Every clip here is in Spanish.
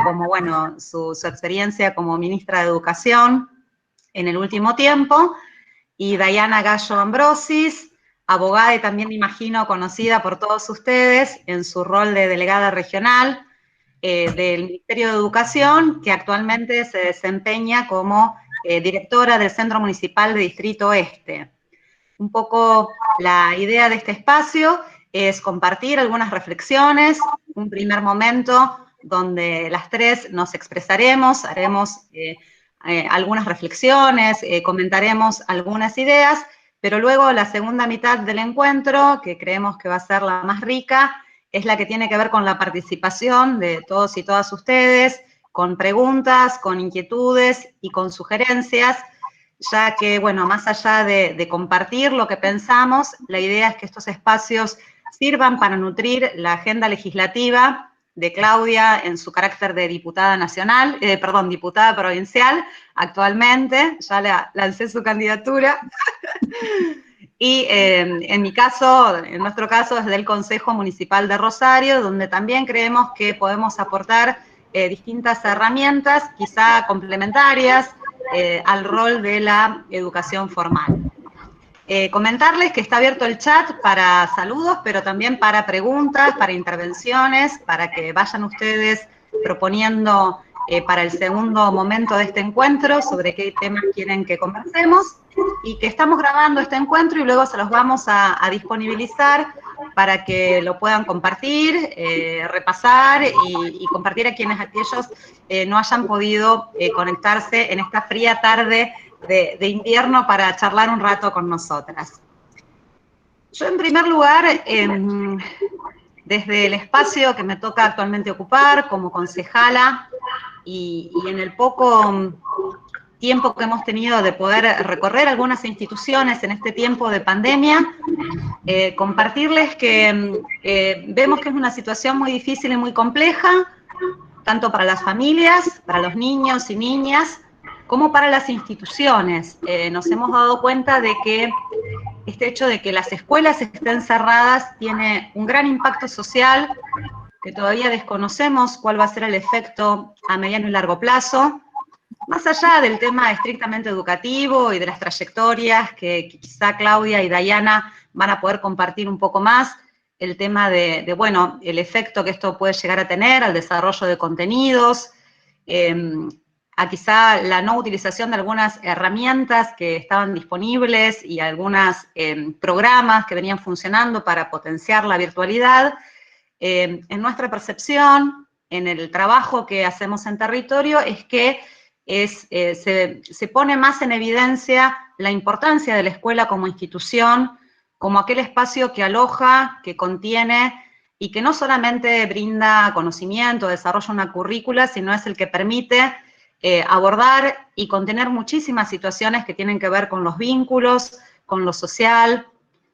como, bueno, su experiencia como ministra de Educación en el último tiempo, y Dayana Gallo Ambrosis, abogada y también, me imagino, conocida por todos ustedes en su rol de delegada regional del Ministerio de Educación, que actualmente se desempeña como directora del Centro Municipal de Distrito Oeste. Un poco la idea de este espacio es compartir algunas reflexiones, un primer momento donde las tres nos expresaremos, haremos algunas reflexiones, comentaremos algunas ideas, pero luego la segunda mitad del encuentro, que creemos que va a ser la más rica, es la que tiene que ver con la participación de todos y todas ustedes, con preguntas, con inquietudes y con sugerencias, ya que, bueno, más allá de compartir lo que pensamos, la idea es que estos espacios sirvan para nutrir la agenda legislativa de Claudia en su carácter de diputada nacional, diputada provincial actualmente, ya lancé su candidatura, y en mi caso, en nuestro caso, desde el Consejo Municipal de Rosario, donde también creemos que podemos aportar distintas herramientas, quizá complementarias, al rol de la educación formal. Comentarles que está abierto el chat para saludos, pero también para preguntas, para intervenciones, para que vayan ustedes proponiendo para el segundo momento de este encuentro sobre qué temas quieren que conversemos, y que estamos grabando este encuentro y luego se los vamos a disponibilizar para que lo puedan compartir, repasar y compartir a quienes aquellos no hayan podido conectarse en esta fría tarde de invierno para charlar un rato con nosotras. Yo, en primer lugar, desde el espacio que me toca actualmente ocupar como concejala y en el poco tiempo que hemos tenido de poder recorrer algunas instituciones en este tiempo de pandemia, compartirles que vemos que es una situación muy difícil y muy compleja, tanto para las familias, para los niños y niñas, como para las instituciones. Nos hemos dado cuenta de que este hecho de que las escuelas estén cerradas tiene un gran impacto social, que todavía desconocemos cuál va a ser el efecto a mediano y largo plazo, más allá del tema estrictamente educativo y de las trayectorias que quizá Claudia y Dayana van a poder compartir un poco más, el tema bueno, el efecto que esto puede llegar a tener al desarrollo de contenidos, a quizá la no utilización de algunas herramientas que estaban disponibles y algunos programas que venían funcionando para potenciar la virtualidad. En nuestra percepción, en el trabajo que hacemos en territorio, es que se pone más en evidencia la importancia de la escuela como institución, como aquel espacio que aloja, que contiene y que no solamente brinda conocimiento, desarrolla una currícula, sino es el que permite abordar y contener muchísimas situaciones que tienen que ver con los vínculos, con lo social,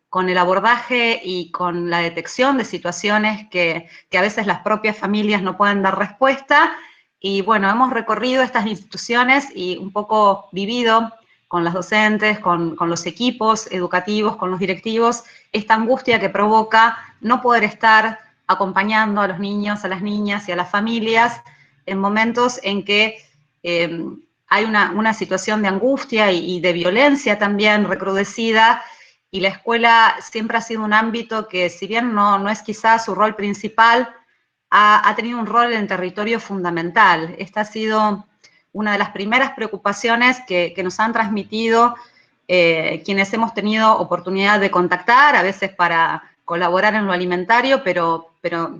con el abordaje y con la detección de situaciones que a veces las propias familias no pueden dar respuesta. Y bueno, hemos recorrido estas instituciones y un poco vivido con las docentes, con los equipos educativos, con los directivos, esta angustia que provoca no poder estar acompañando a los niños, a las niñas y a las familias en momentos en que hay una situación de angustia y de violencia también recrudecida, y la escuela siempre ha sido un ámbito que, si bien no es quizás su rol principal, ha tenido un rol en el territorio fundamental. Esta ha sido una de las primeras preocupaciones que nos han transmitido quienes hemos tenido oportunidad de contactar, a veces para colaborar en lo alimentario, pero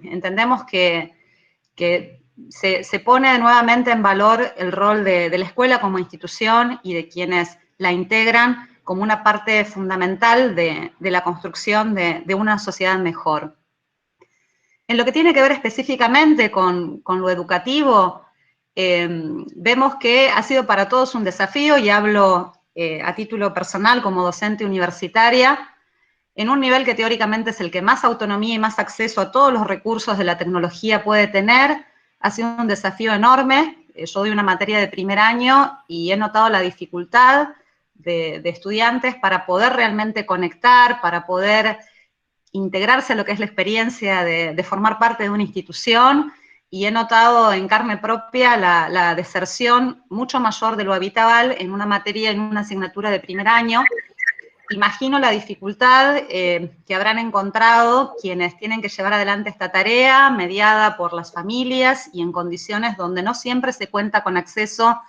entendemos que se pone nuevamente en valor el rol de la escuela como institución y de quienes la integran como una parte fundamental de la construcción de una sociedad mejor. En lo que tiene que ver específicamente con lo educativo, vemos que ha sido para todos un desafío, y hablo a título personal como docente universitaria, en un nivel que teóricamente es el que más autonomía y más acceso a todos los recursos de la tecnología puede tener. Ha sido un desafío enorme. Yo doy una materia de primer año y he notado la dificultad de estudiantes para poder realmente conectar, para poder integrarse a lo que es la experiencia de formar parte de una institución y he notado en carne propia la deserción mucho mayor de lo habitual en una materia, en una asignatura de primer año. Imagino la dificultad que habrán encontrado quienes tienen que llevar adelante esta tarea, mediada por las familias y en condiciones donde no siempre se cuenta con acceso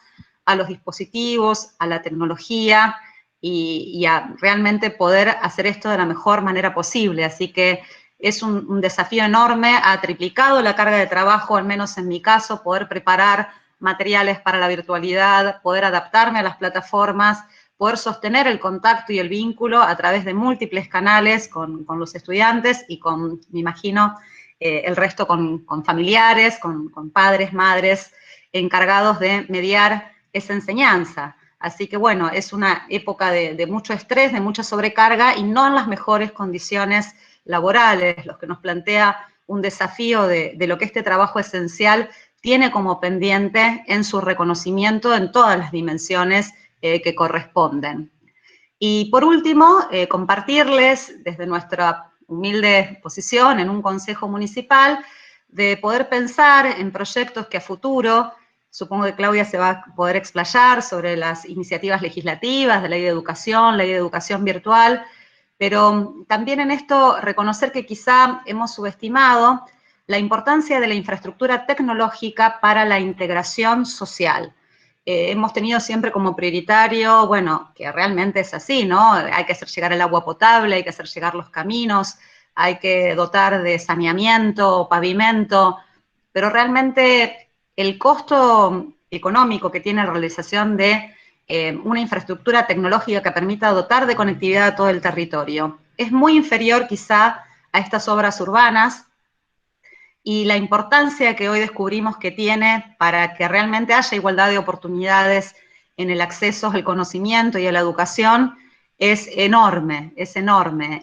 a los dispositivos, a la tecnología y a realmente poder hacer esto de la mejor manera posible. Así que es un desafío enorme, ha triplicado la carga de trabajo, al menos en mi caso, poder preparar materiales para la virtualidad, poder adaptarme a las plataformas, poder sostener el contacto y el vínculo a través de múltiples canales con los estudiantes y con, me imagino, el resto con familiares, con padres, madres, encargados de mediar esa enseñanza. Así que bueno, es una época de mucho estrés, de mucha sobrecarga y no en las mejores condiciones laborales, lo que nos plantea un desafío de lo que este trabajo esencial tiene como pendiente en su reconocimiento en todas las dimensiones que corresponden. Y por último, compartirles desde nuestra humilde posición en un consejo municipal de poder pensar en proyectos que a futuro, supongo que Claudia se va a poder explayar sobre las iniciativas legislativas de ley de educación virtual, pero también en esto reconocer que quizá hemos subestimado la importancia de la infraestructura tecnológica para la integración social. Hemos tenido siempre como prioritario, bueno, que realmente es así, ¿no? Hay que hacer llegar el agua potable, hay que hacer llegar los caminos, hay que dotar de saneamiento, pavimento, pero realmente el costo económico que tiene la realización de una infraestructura tecnológica que permita dotar de conectividad a todo el territorio es muy inferior quizá a estas obras urbanas, y la importancia que hoy descubrimos que tiene para que realmente haya igualdad de oportunidades en el acceso al conocimiento y a la educación es enorme,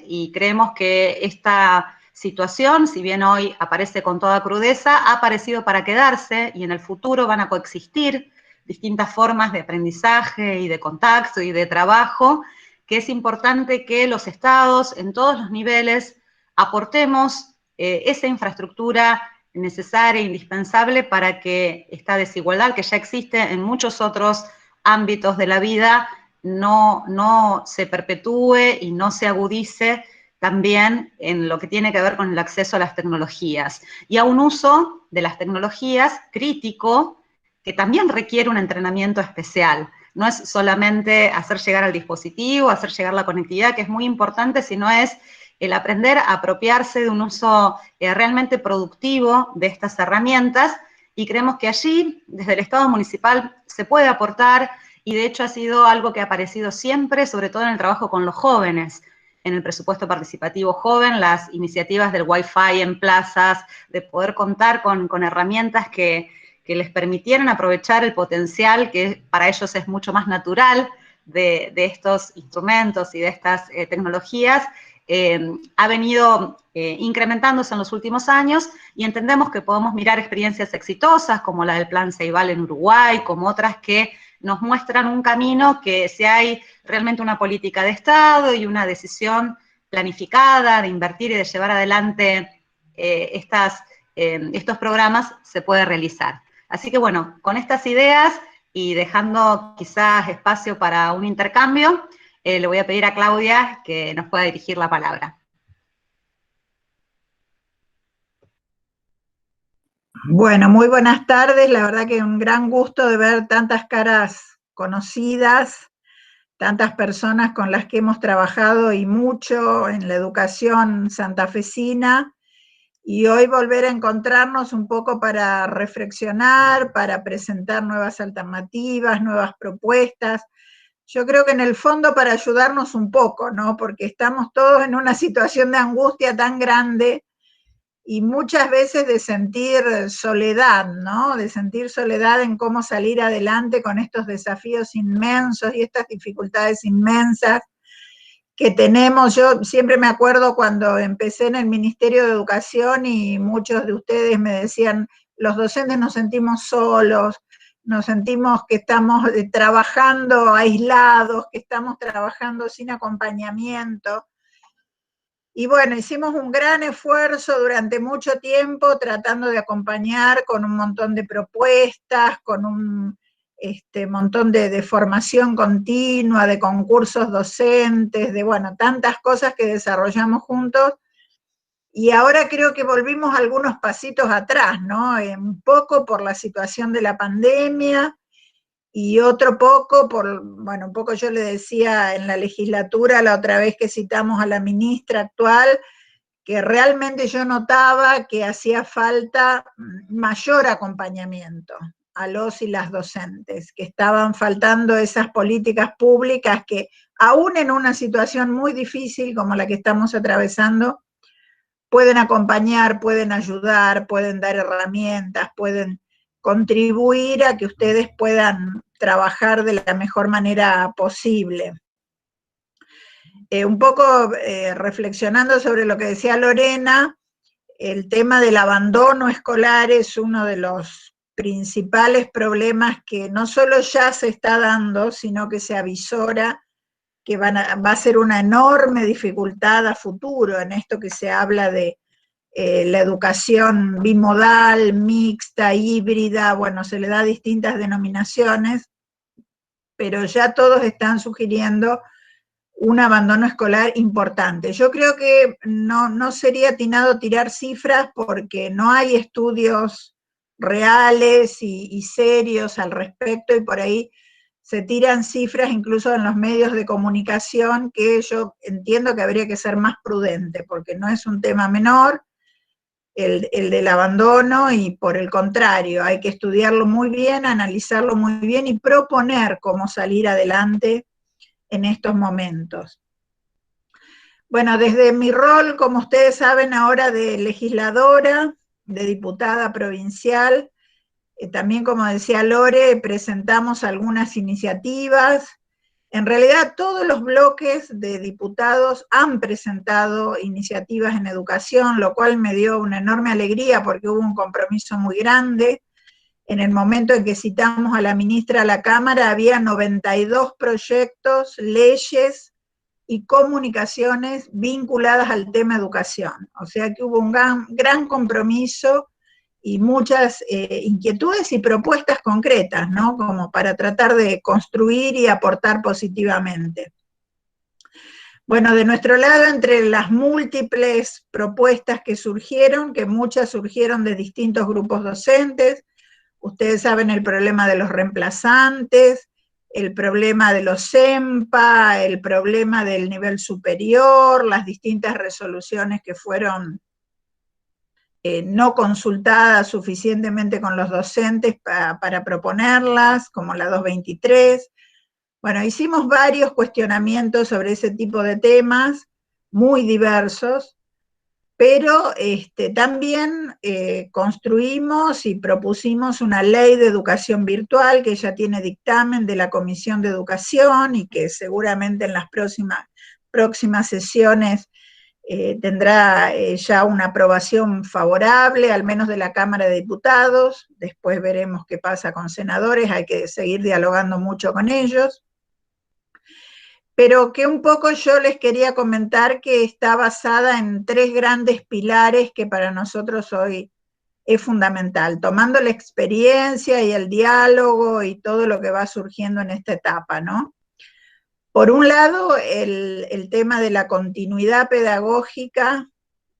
y creemos que esta situación, si bien hoy aparece con toda crudeza, ha aparecido para quedarse y en el futuro van a coexistir distintas formas de aprendizaje y de contacto y de trabajo, que es importante que los estados en todos los niveles aportemos esa infraestructura necesaria e indispensable para que esta desigualdad que ya existe en muchos otros ámbitos de la vida no se perpetúe y no se agudice también en lo que tiene que ver con el acceso a las tecnologías y a un uso de las tecnologías crítico que también requiere un entrenamiento especial. No es solamente hacer llegar al dispositivo, hacer llegar la conectividad, que es muy importante, sino es el aprender a apropiarse de un uso realmente productivo de estas herramientas, y creemos que allí, desde el Estado municipal, se puede aportar, y de hecho ha sido algo que ha aparecido siempre, sobre todo en el trabajo con los jóvenes, en el presupuesto participativo joven, las iniciativas del Wi-Fi en plazas, de poder contar con herramientas que les permitieran aprovechar el potencial que para ellos es mucho más natural de estos instrumentos y de estas tecnologías, ha venido incrementándose en los últimos años, y entendemos que podemos mirar experiencias exitosas como la del Plan Ceibal en Uruguay, como otras que nos muestran un camino que, si hay realmente una política de Estado y una decisión planificada de invertir y de llevar adelante estos programas, se puede realizar. Así que bueno, con estas ideas y dejando quizás espacio para un intercambio, le voy a pedir a Claudia que nos pueda dirigir la palabra. Bueno, muy buenas tardes. La verdad que un gran gusto de ver tantas caras conocidas, tantas personas con las que hemos trabajado y mucho en la educación santafesina, y hoy volver a encontrarnos un poco para reflexionar, para presentar nuevas alternativas, nuevas propuestas. Yo creo que en el fondo para ayudarnos un poco, ¿no? Porque estamos todos en una situación de angustia tan grande y muchas veces de sentir soledad, ¿no? De sentir soledad en cómo salir adelante con estos desafíos inmensos y estas dificultades inmensas que tenemos. Yo siempre me acuerdo cuando empecé en el Ministerio de Educación y muchos de ustedes me decían, los docentes nos sentimos solos, nos sentimos que estamos trabajando aislados, que estamos trabajando sin acompañamiento. Y bueno, hicimos un gran esfuerzo durante mucho tiempo tratando de acompañar con un montón de propuestas, con un montón de formación continua, de concursos docentes, de bueno, tantas cosas que desarrollamos juntos. Y ahora creo que volvimos algunos pasitos atrás, ¿no? Un poco por la situación de la pandemia y otro poco por, bueno, un poco yo le decía en la legislatura la otra vez que citamos a la ministra actual, que realmente yo notaba que hacía falta mayor acompañamiento a los y las docentes, que estaban faltando esas políticas públicas que aún en una situación muy difícil como la que estamos atravesando, pueden acompañar, pueden ayudar, pueden dar herramientas, pueden contribuir a que ustedes puedan trabajar de la mejor manera posible. Un poco reflexionando sobre lo que decía Lorena, el tema del abandono escolar es uno de los principales problemas que no solo ya se está dando, sino que se avisora que va a ser una enorme dificultad a futuro en esto que se habla de la educación bimodal, mixta, híbrida, bueno, se le da distintas denominaciones, pero ya todos están sugiriendo un abandono escolar importante. Yo creo que no sería atinado tirar cifras porque no hay estudios reales y serios al respecto, y por ahí se tiran cifras incluso en los medios de comunicación que yo entiendo que habría que ser más prudente, porque no es un tema menor el del abandono, y por el contrario, hay que estudiarlo muy bien, analizarlo muy bien y proponer cómo salir adelante en estos momentos. Bueno, desde mi rol, como ustedes saben, ahora de legisladora, de diputada provincial, también como decía Lore, presentamos algunas iniciativas. En realidad todos los bloques de diputados han presentado iniciativas en educación, lo cual me dio una enorme alegría porque hubo un compromiso muy grande. En el momento en que citamos a la ministra a la Cámara había 92 proyectos, leyes y comunicaciones vinculadas al tema educación. O sea que hubo un gran compromiso y muchas inquietudes y propuestas concretas, ¿no? Como para tratar de construir y aportar positivamente. Bueno, de nuestro lado, entre las múltiples propuestas que surgieron, que muchas surgieron de distintos grupos docentes, ustedes saben el problema de los reemplazantes, el problema de los EMPA, el problema del nivel superior, las distintas resoluciones que fueron no consultadas suficientemente con los docentes para proponerlas, como la 223. Bueno, hicimos varios cuestionamientos sobre ese tipo de temas, muy diversos, pero también construimos y propusimos una ley de educación virtual que ya tiene dictamen de la Comisión de Educación y que seguramente en las próximas sesiones tendrá ya una aprobación favorable, al menos de la Cámara de Diputados. Después veremos qué pasa con senadores, hay que seguir dialogando mucho con ellos. Pero que un poco yo les quería comentar que está basada en 3 grandes pilares que para nosotros hoy es fundamental, tomando la experiencia y el diálogo y todo lo que va surgiendo en esta etapa, ¿no? Por un lado, el tema de la continuidad pedagógica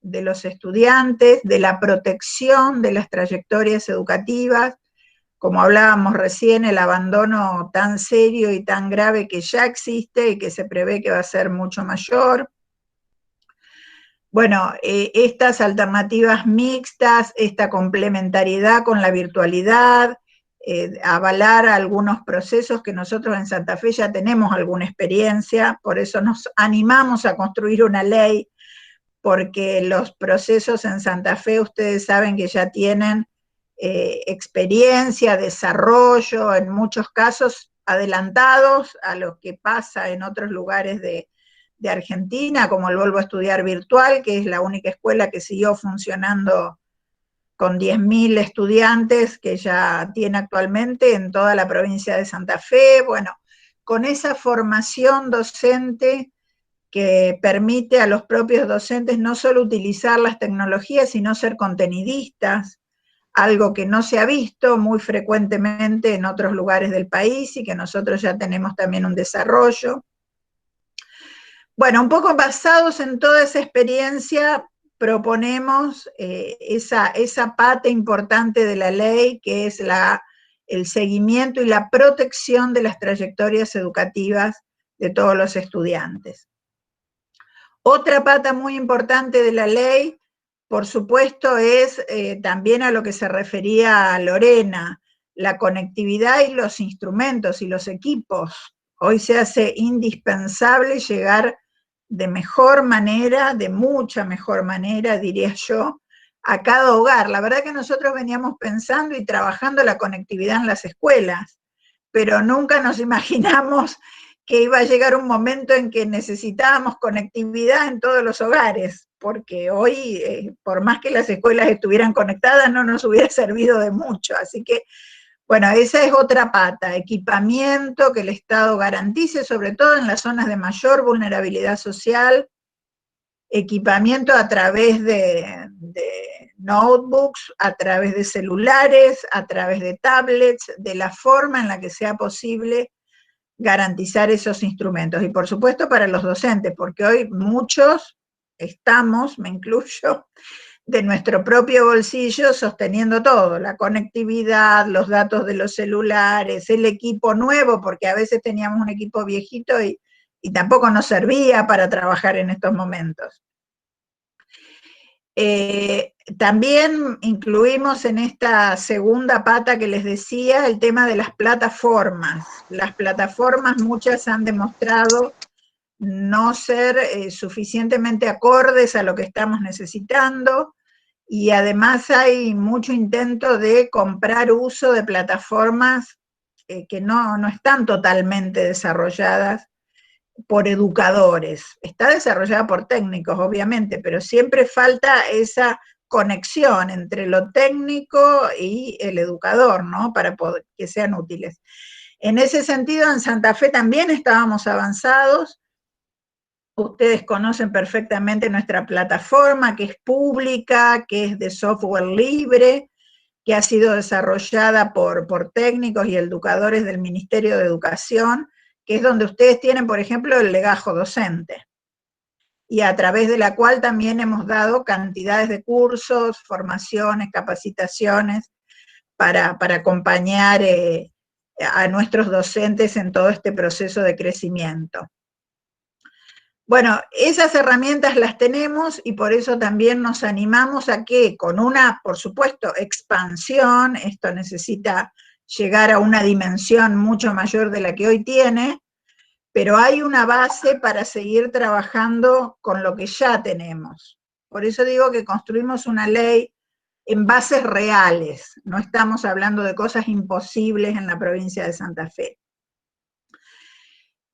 de los estudiantes, de la protección de las trayectorias educativas, como hablábamos recién, el abandono tan serio y tan grave que ya existe y que se prevé que va a ser mucho mayor. Bueno, estas alternativas mixtas, esta complementariedad con la virtualidad, avalar algunos procesos que nosotros en Santa Fe ya tenemos alguna experiencia, por eso nos animamos a construir una ley, porque los procesos en Santa Fe ustedes saben que ya tienen experiencia, desarrollo, en muchos casos adelantados a lo que pasa en otros lugares de Argentina, como el Vuelvo a Estudiar Virtual, que es la única escuela que siguió funcionando con 10.000 estudiantes que ya tiene actualmente en toda la provincia de Santa Fe. Bueno, con esa formación docente que permite a los propios docentes no solo utilizar las tecnologías, sino ser contenidistas, algo que no se ha visto muy frecuentemente en otros lugares del país y que nosotros ya tenemos también un desarrollo. Bueno, un poco basados en toda esa experiencia, proponemos esa pata importante de la ley, que es el seguimiento y la protección de las trayectorias educativas de todos los estudiantes. Otra pata muy importante de la ley, por supuesto, es también a lo que se refería Lorena, la conectividad y los instrumentos y los equipos. Hoy se hace indispensable llegar de mejor manera, de mucha mejor manera, diría yo, a cada hogar. La verdad que nosotros veníamos pensando y trabajando la conectividad en las escuelas, pero nunca nos imaginamos que iba a llegar un momento en que necesitábamos conectividad en todos los hogares, porque hoy, por más que las escuelas estuvieran conectadas, no nos hubiera servido de mucho. Así que, bueno, esa es otra pata, equipamiento que el Estado garantice, sobre todo en las zonas de mayor vulnerabilidad social, equipamiento a través de notebooks, a través de celulares, a través de tablets, de la forma en la que sea posible garantizar esos instrumentos. Y por supuesto para los docentes, porque hoy muchos estamos, me incluyo, de nuestro propio bolsillo sosteniendo todo, la conectividad, los datos de los celulares, el equipo nuevo, porque a veces teníamos un equipo viejito y tampoco nos servía para trabajar en estos momentos. También incluimos en esta segunda pata que les decía el tema de las plataformas. Las plataformas muchas han demostrado no ser suficientemente acordes a lo que estamos necesitando, y además hay mucho intento de comprar uso de plataformas que no están totalmente desarrolladas por educadores. Está desarrollada por técnicos, obviamente, pero siempre falta esa conexión entre lo técnico y el educador, ¿no? Para que sean útiles. En ese sentido, en Santa Fe también estábamos avanzados. Ustedes conocen perfectamente nuestra plataforma, que es pública, que es de software libre, que ha sido desarrollada por técnicos y educadores del Ministerio de Educación, que es donde ustedes tienen, por ejemplo, el legajo docente, y a través de la cual también hemos dado cantidades de cursos, formaciones, capacitaciones, para acompañar a nuestros docentes en todo este proceso de crecimiento. Bueno, esas herramientas las tenemos y por eso también nos animamos a que con una, por supuesto, expansión, esto necesita llegar a una dimensión mucho mayor de la que hoy tiene, pero hay una base para seguir trabajando con lo que ya tenemos. Por eso digo que construimos una ley en bases reales, no estamos hablando de cosas imposibles en la provincia de Santa Fe.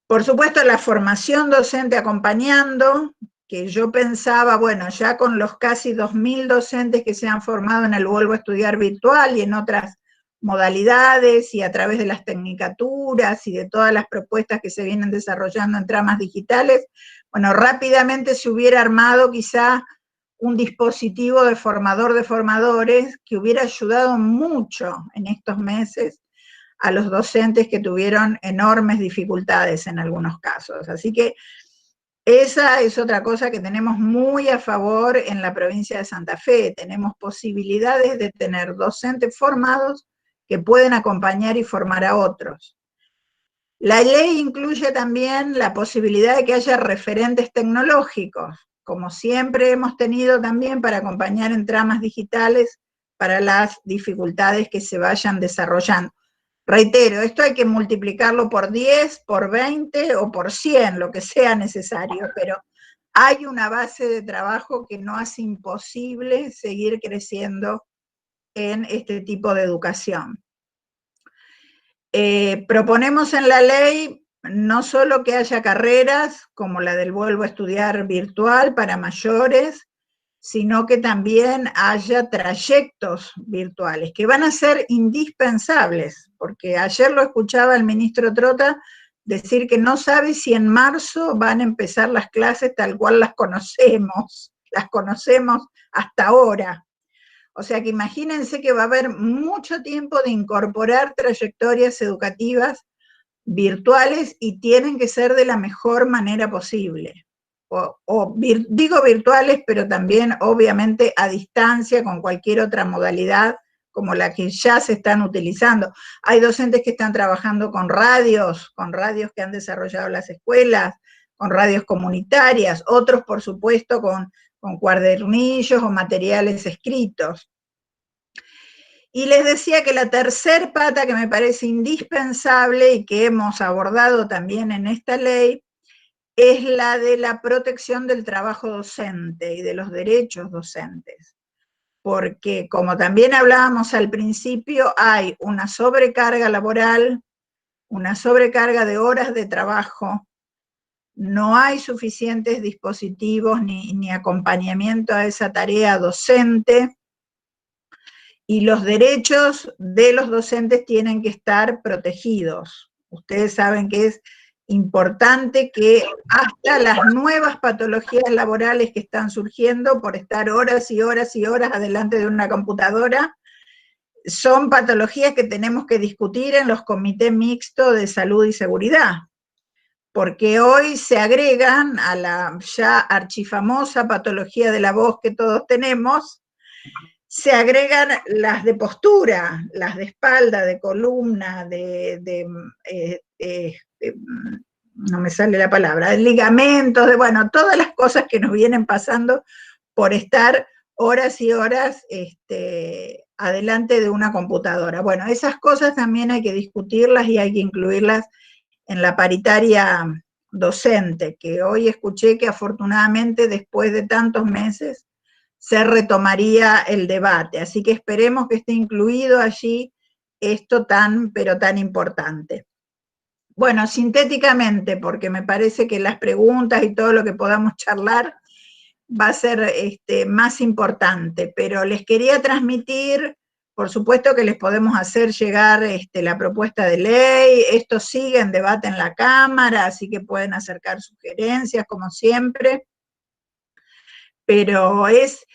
Por supuesto, la formación docente acompañando, que yo pensaba, bueno, ya con los casi 2.000 docentes que se han formado en el Vuelvo a Estudiar virtual y en otras modalidades y a través de las tecnicaturas y de todas las propuestas que se vienen desarrollando en tramas digitales, bueno, rápidamente se hubiera armado quizá un dispositivo de formador de formadores que hubiera ayudado mucho en estos meses a los docentes que tuvieron enormes dificultades en algunos casos. Así que esa es otra cosa que tenemos muy a favor en la provincia de Santa Fe. Tenemos posibilidades de tener docentes formados que pueden acompañar y formar a otros. La ley incluye también la posibilidad de que haya referentes tecnológicos, como siempre hemos tenido también para acompañar en tramas digitales para las dificultades que se vayan desarrollando. Reitero, esto hay que multiplicarlo por 10, por 20 o por 100, lo que sea necesario, pero hay una base de trabajo que no hace imposible seguir creciendo en este tipo de educación. Proponemos en la ley no solo que haya carreras como la del Vuelvo a Estudiar virtual para mayores, sino que también haya trayectos virtuales, que van a ser indispensables, porque ayer lo escuchaba el ministro Trota decir que no sabe si en marzo van a empezar las clases tal cual las conocemos hasta ahora. O sea que imagínense que va a haber mucho tiempo de incorporar trayectorias educativas virtuales y tienen que ser de la mejor manera posible. Digo virtuales, pero también obviamente a distancia con cualquier otra modalidad como la que ya se están utilizando. Hay docentes que están trabajando con radios que han desarrollado las escuelas, con radios comunitarias, otros por supuesto con cuadernillos o materiales escritos. Y les decía que la tercer pata que me parece indispensable y que hemos abordado también en esta ley es la de la protección del trabajo docente y de los derechos docentes. Porque, como también hablábamos al principio, hay una sobrecarga laboral, una sobrecarga de horas de trabajo, no hay suficientes dispositivos ni acompañamiento a esa tarea docente, y los derechos de los docentes tienen que estar protegidos. Ustedes saben que es importante que hasta las nuevas patologías laborales que están surgiendo por estar horas y horas y horas adelante de una computadora, son patologías que tenemos que discutir en los comités mixtos de salud y seguridad, porque hoy se agregan a la ya archifamosa patología de la voz que todos tenemos, se agregan las de postura, las de espalda, de columna, no me sale la palabra, de ligamentos, bueno, todas las cosas que nos vienen pasando por estar horas y horas adelante de una computadora. Bueno, esas cosas también hay que discutirlas y hay que incluirlas en la paritaria docente, que hoy escuché que afortunadamente después de tantos meses se retomaría el debate, así que esperemos que esté incluido allí esto pero tan importante. Bueno, sintéticamente, porque me parece que las preguntas y todo lo que podamos charlar va a ser más importante, pero les quería transmitir, por supuesto que les podemos hacer llegar la propuesta de ley, esto sigue en debate en la Cámara, así que pueden acercar sugerencias, como siempre, pero es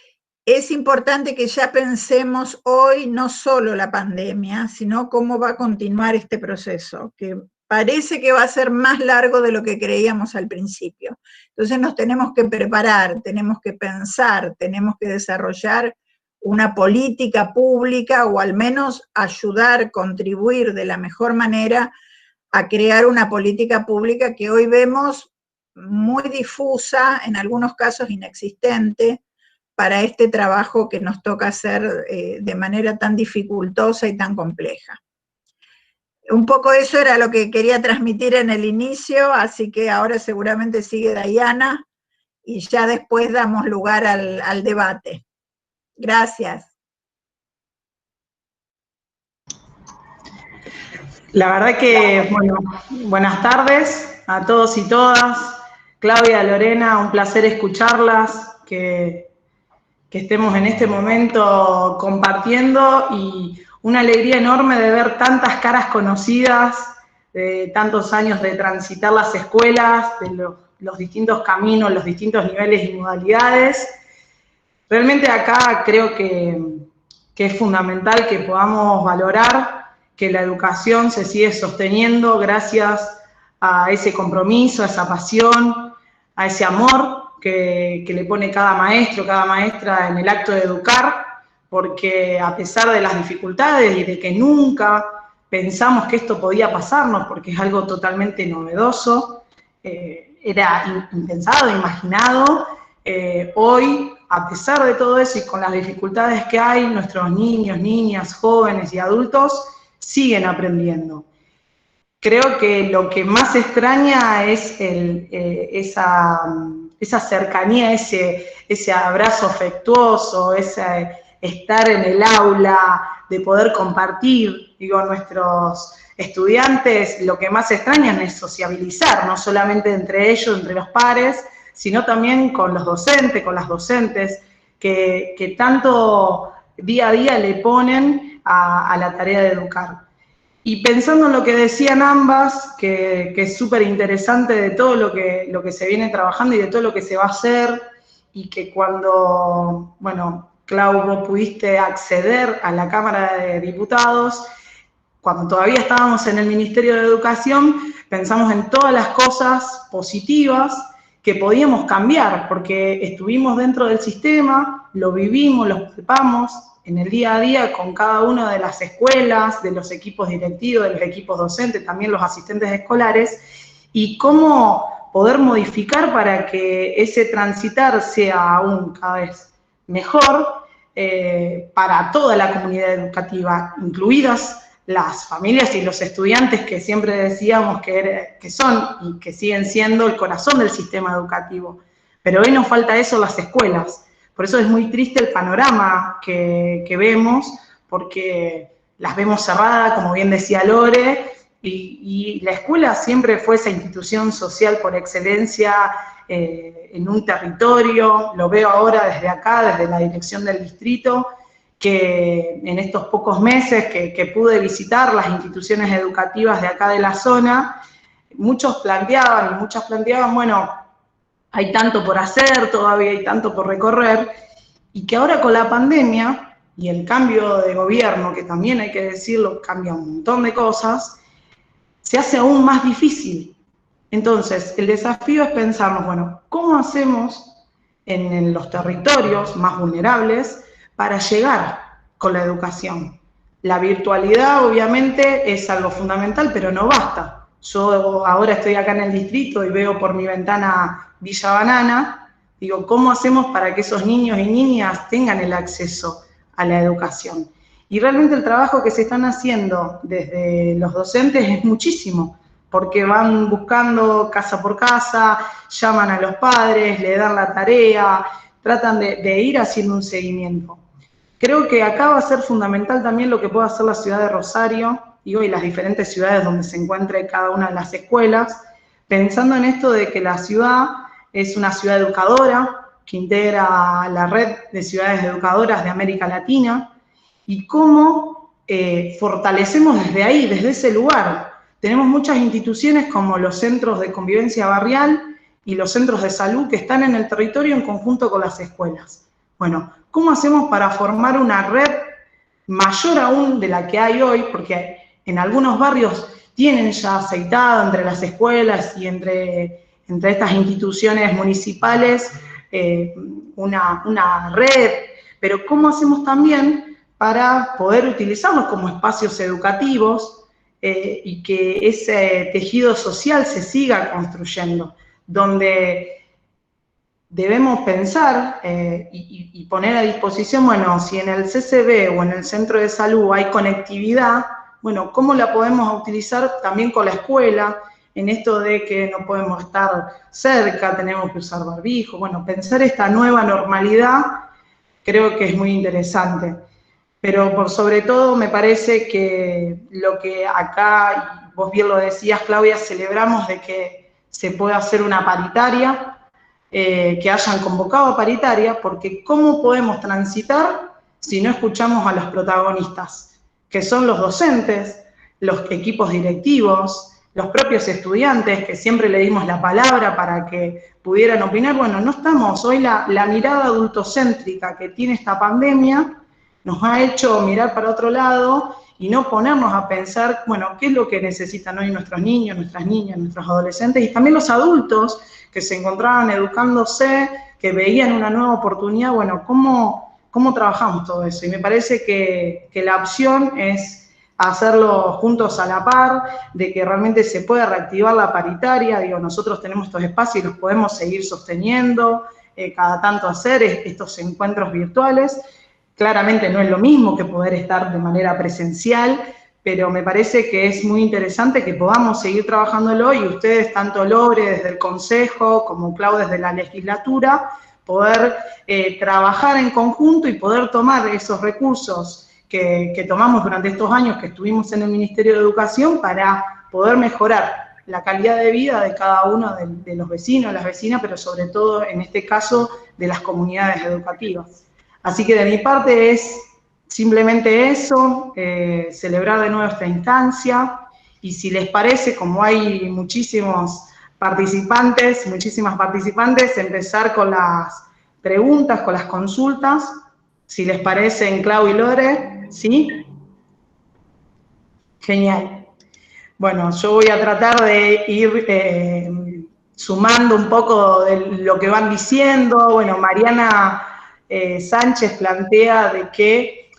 importante que ya pensemos hoy no solo la pandemia, sino cómo va a continuar este proceso, que parece que va a ser más largo de lo que creíamos al principio. Entonces nos tenemos que preparar, tenemos que pensar, tenemos que desarrollar una política pública o al menos ayudar, contribuir de la mejor manera a crear una política pública que hoy vemos muy difusa, en algunos casos inexistente, para este trabajo que nos toca hacer de manera tan dificultosa y tan compleja. Un poco eso era lo que quería transmitir en el inicio, así que ahora seguramente sigue Dayana y ya después damos lugar al debate. Gracias. La verdad que, bueno, buenas tardes a todos y todas. Claudia, Lorena, un placer escucharlas, que estemos en este momento compartiendo y una alegría enorme de ver tantas caras conocidas, de tantos años de transitar las escuelas, de los distintos caminos, los distintos niveles y modalidades. Realmente acá creo que es fundamental que podamos valorar que la educación se sigue sosteniendo gracias a ese compromiso, a esa pasión, a ese amor que le pone cada maestro, cada maestra en el acto de educar, porque a pesar de las dificultades y de que nunca pensamos que esto podía pasarnos, porque es algo totalmente novedoso, era impensado, imaginado, hoy, a pesar de todo eso y con las dificultades que hay, nuestros niños, niñas, jóvenes y adultos siguen aprendiendo. Creo que lo que más extraña es esa cercanía, ese abrazo afectuoso, ese estar en el aula, de poder compartir. Digo, nuestros estudiantes lo que más extrañan es sociabilizar, no solamente entre ellos, entre los pares, sino también con los docentes, con las docentes, que tanto día a día le ponen a la tarea de educar. Y pensando en lo que decían ambas, que es súper interesante de todo lo que se viene trabajando y de todo lo que se va a hacer, y que cuando, bueno, Clau, vos pudiste acceder a la Cámara de Diputados, cuando todavía estábamos en el Ministerio de Educación, pensamos en todas las cosas positivas que podíamos cambiar, porque estuvimos dentro del sistema, lo vivimos, lo palpamos en el día a día con cada una de las escuelas, de los equipos directivos, de los equipos docentes, también los asistentes escolares, y cómo poder modificar para que ese transitar sea aún cada vez mejor para toda la comunidad educativa, incluidas las familias y los estudiantes que siempre decíamos que son y que siguen siendo el corazón del sistema educativo. Pero hoy nos falta eso en las escuelas. Por eso es muy triste el panorama que vemos, porque las vemos cerradas, como bien decía Lore, y la escuela siempre fue esa institución social por excelencia en un territorio. Lo veo ahora desde acá, desde la dirección del distrito, que en estos pocos meses que pude visitar las instituciones educativas de acá de la zona, muchos planteaban y muchas planteaban, bueno, hay tanto por hacer, todavía hay tanto por recorrer, y que ahora con la pandemia y el cambio de gobierno, que también hay que decirlo, cambia un montón de cosas, se hace aún más difícil. Entonces, el desafío es pensarnos, bueno, ¿cómo hacemos en los territorios más vulnerables para llegar con la educación? La virtualidad obviamente es algo fundamental, pero no basta. Yo ahora estoy acá en el distrito y veo por mi ventana Villa Banana, digo, ¿cómo hacemos para que esos niños y niñas tengan el acceso a la educación? Y realmente el trabajo que se están haciendo desde los docentes es muchísimo, porque van buscando casa por casa, llaman a los padres, le dan la tarea, tratan de ir haciendo un seguimiento. Creo que acá va a ser fundamental también lo que pueda hacer la ciudad de Rosario, digo, y las diferentes ciudades donde se encuentre cada una de las escuelas, pensando en esto de que la ciudad es una ciudad educadora, que integra la red de ciudades educadoras de América Latina, y cómo fortalecemos desde ahí, desde ese lugar. Tenemos muchas instituciones como los centros de convivencia barrial y los centros de salud que están en el territorio en conjunto con las escuelas. Bueno, ¿cómo hacemos para formar una red mayor aún de la que hay hoy? Porque en algunos barrios tienen ya aceitado entre las escuelas y entre estas instituciones municipales una red, pero ¿cómo hacemos también para poder utilizarlos como espacios educativos y que ese tejido social se siga construyendo, donde debemos pensar y poner a disposición, bueno, si en el CCB o en el centro de salud hay conectividad, bueno, ¿cómo la podemos utilizar también con la escuela? En esto de que no podemos estar cerca, tenemos que usar barbijo, bueno, pensar esta nueva normalidad creo que es muy interesante. Pero por sobre todo me parece que lo que acá, vos bien lo decías, Claudia, celebramos de que se pueda hacer una paritaria, que hayan convocado a paritaria, porque ¿cómo podemos transitar si no escuchamos a los protagonistas? Que son los docentes, los equipos directivos, los propios estudiantes, que siempre le dimos la palabra para que pudieran opinar. Bueno, no estamos, hoy la mirada adultocéntrica que tiene esta pandemia nos ha hecho mirar para otro lado y no ponernos a pensar, bueno, ¿qué es lo que necesitan hoy nuestros niños, nuestras niñas, nuestros adolescentes y también los adultos que se encontraban educándose, que veían una nueva oportunidad? Bueno, ¿cómo trabajamos todo eso? Y me parece que la opción es hacerlo juntos a la par, de que realmente se pueda reactivar la paritaria. Digo, nosotros tenemos estos espacios y los podemos seguir sosteniendo, cada tanto hacer estos encuentros virtuales. Claramente no es lo mismo que poder estar de manera presencial, pero me parece que es muy interesante que podamos seguir trabajándolo y ustedes, tanto Lore desde el Consejo como Clau desde la legislatura, poder trabajar en conjunto y poder tomar esos recursos que tomamos durante estos años que estuvimos en el Ministerio de Educación para poder mejorar la calidad de vida de cada uno de los vecinos, las vecinas, pero sobre todo en este caso de las comunidades educativas. Así que de mi parte es simplemente eso, celebrar de nuevo esta instancia, y si les parece, como hay muchísimas participantes, empezar con las preguntas, con las consultas, si les parece, en Clau y Lore, ¿sí? Genial. Bueno, yo voy a tratar de ir sumando un poco de lo que van diciendo. Bueno, Mariana Sánchez plantea de que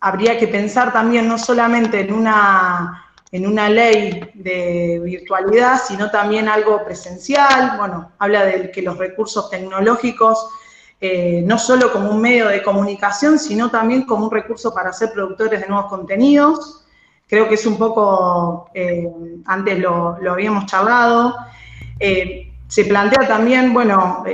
habría que pensar también no solamente en una ley de virtualidad, sino también algo presencial. Bueno, habla de que los recursos tecnológicos, no solo como un medio de comunicación, sino también como un recurso para ser productores de nuevos contenidos. Creo que es un poco, antes lo habíamos charlado. Se plantea también, bueno,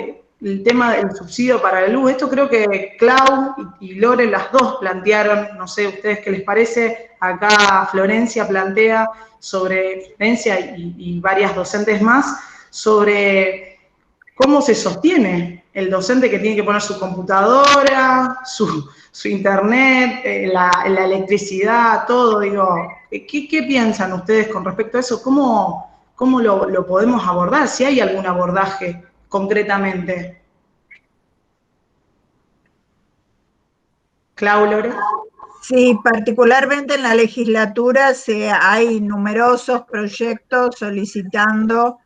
el tema del subsidio para la luz. Esto creo que Clau y Lore, las dos plantearon, no sé ustedes qué les parece. Acá Florencia plantea sobre, Florencia y varias docentes más, sobre cómo se sostiene el docente que tiene que poner su computadora, su internet, la electricidad, todo. Digo, ¿qué piensan ustedes con respecto a eso? ¿Cómo lo podemos abordar? Si hay algún abordaje concretamente. Clau, Lore. Sí, particularmente en la legislatura hay numerosos proyectos solicitando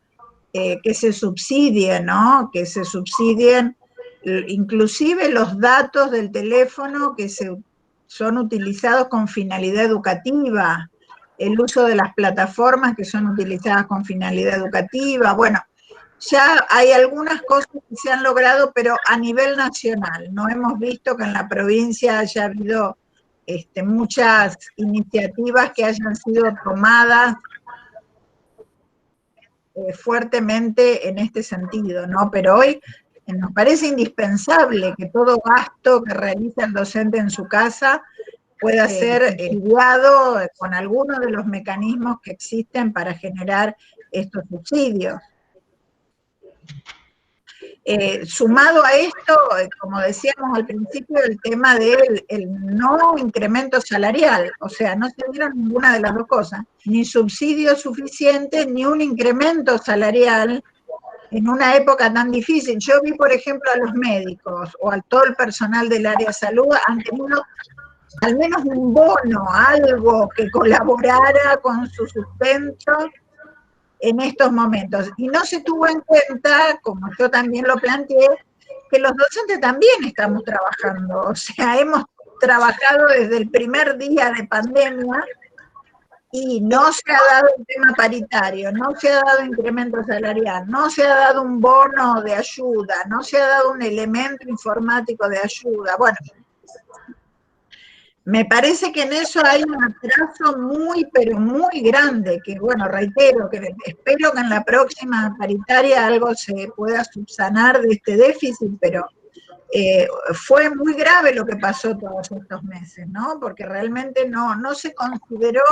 que se subsidie, ¿no? Que se subsidien inclusive los datos del teléfono que son utilizados con finalidad educativa, el uso de las plataformas que son utilizadas con finalidad educativa. Bueno, ya hay algunas cosas que se han logrado, pero a nivel nacional. No hemos visto que en la provincia haya habido muchas iniciativas que hayan sido tomadas fuertemente en este sentido, ¿no? Pero hoy nos parece indispensable que todo gasto que realiza el docente en su casa pueda ser estudiado con algunos de los mecanismos que existen para generar estos subsidios. Sumado a esto, como decíamos al principio, el tema del no incremento salarial, o sea, no se dieron ninguna de las dos cosas, ni subsidio suficiente, ni un incremento salarial en una época tan difícil. Yo vi, por ejemplo, a los médicos o a todo el personal del área de salud han tenido al menos un bono, algo que colaborara con su sustento en estos momentos. Y no se tuvo en cuenta, como yo también lo planteé, que los docentes también estamos trabajando. O sea, hemos trabajado desde el primer día de pandemia y no se ha dado el tema paritario, no se ha dado incremento salarial, no se ha dado un bono de ayuda, no se ha dado un elemento informático de ayuda. Bueno, me parece que en eso hay un atraso muy, pero muy grande, que bueno, reitero, que espero que en la próxima paritaria algo se pueda subsanar de este déficit, pero fue muy grave lo que pasó todos estos meses, ¿no? Porque realmente no se consideró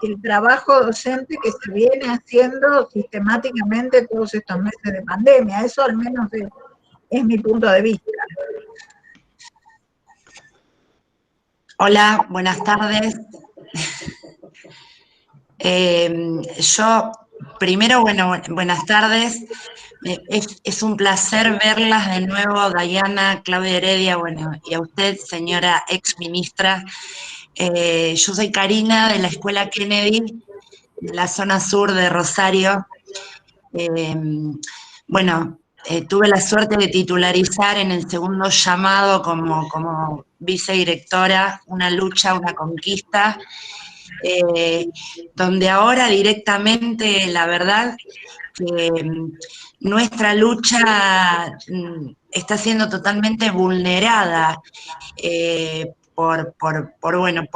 el trabajo docente que se viene haciendo sistemáticamente todos estos meses de pandemia. Eso al menos es mi punto de vista. Hola, buenas tardes. Yo, primero, bueno, buenas tardes. Es un placer verlas de nuevo, Dayana, Claudia Heredia, bueno, y a usted, señora ex ministra. Yo soy Karina, de la Escuela Kennedy, de la zona sur de Rosario. Bueno, tuve la suerte de titularizar en el segundo llamado como vicedirectora una lucha, una conquista, donde ahora directamente, la verdad, que nuestra lucha está siendo totalmente vulnerada por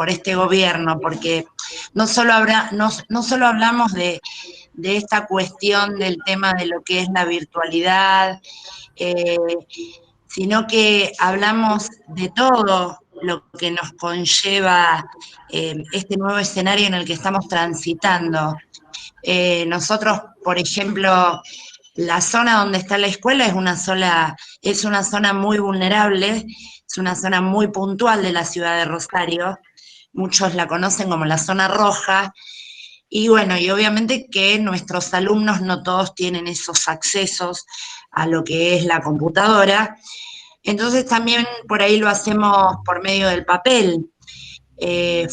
este gobierno, porque no solo hablamos de esta cuestión del tema de lo que es la virtualidad, sino que hablamos de todo lo que nos conlleva este nuevo escenario en el que estamos transitando. Nosotros, por ejemplo, la zona donde está la escuela es una zona muy vulnerable, es una zona muy puntual de la ciudad de Rosario, muchos la conocen como la zona roja, y bueno, y obviamente que nuestros alumnos no todos tienen esos accesos a lo que es la computadora, entonces también por ahí lo hacemos por medio del papel,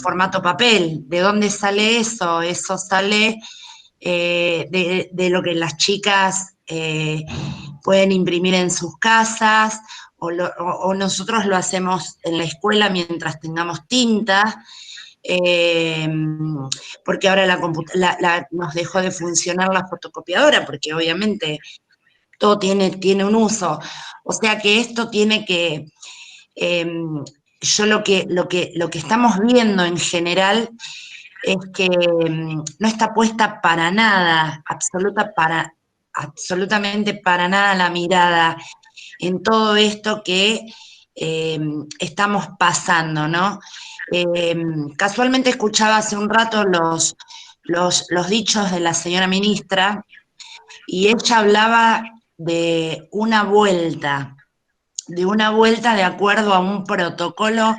formato papel. ¿De dónde sale eso? Eso sale de lo que las chicas pueden imprimir en sus casas, o nosotros lo hacemos en la escuela mientras tengamos tinta, porque ahora nos dejó de funcionar la fotocopiadora, porque obviamente todo tiene un uso. O sea que esto tiene que, yo lo que estamos viendo en general es que no está puesta para nada, absolutamente para nada la mirada en todo esto que estamos pasando, ¿no? Casualmente escuchaba hace un rato los dichos de la señora ministra, y ella hablaba de una vuelta de acuerdo a un protocolo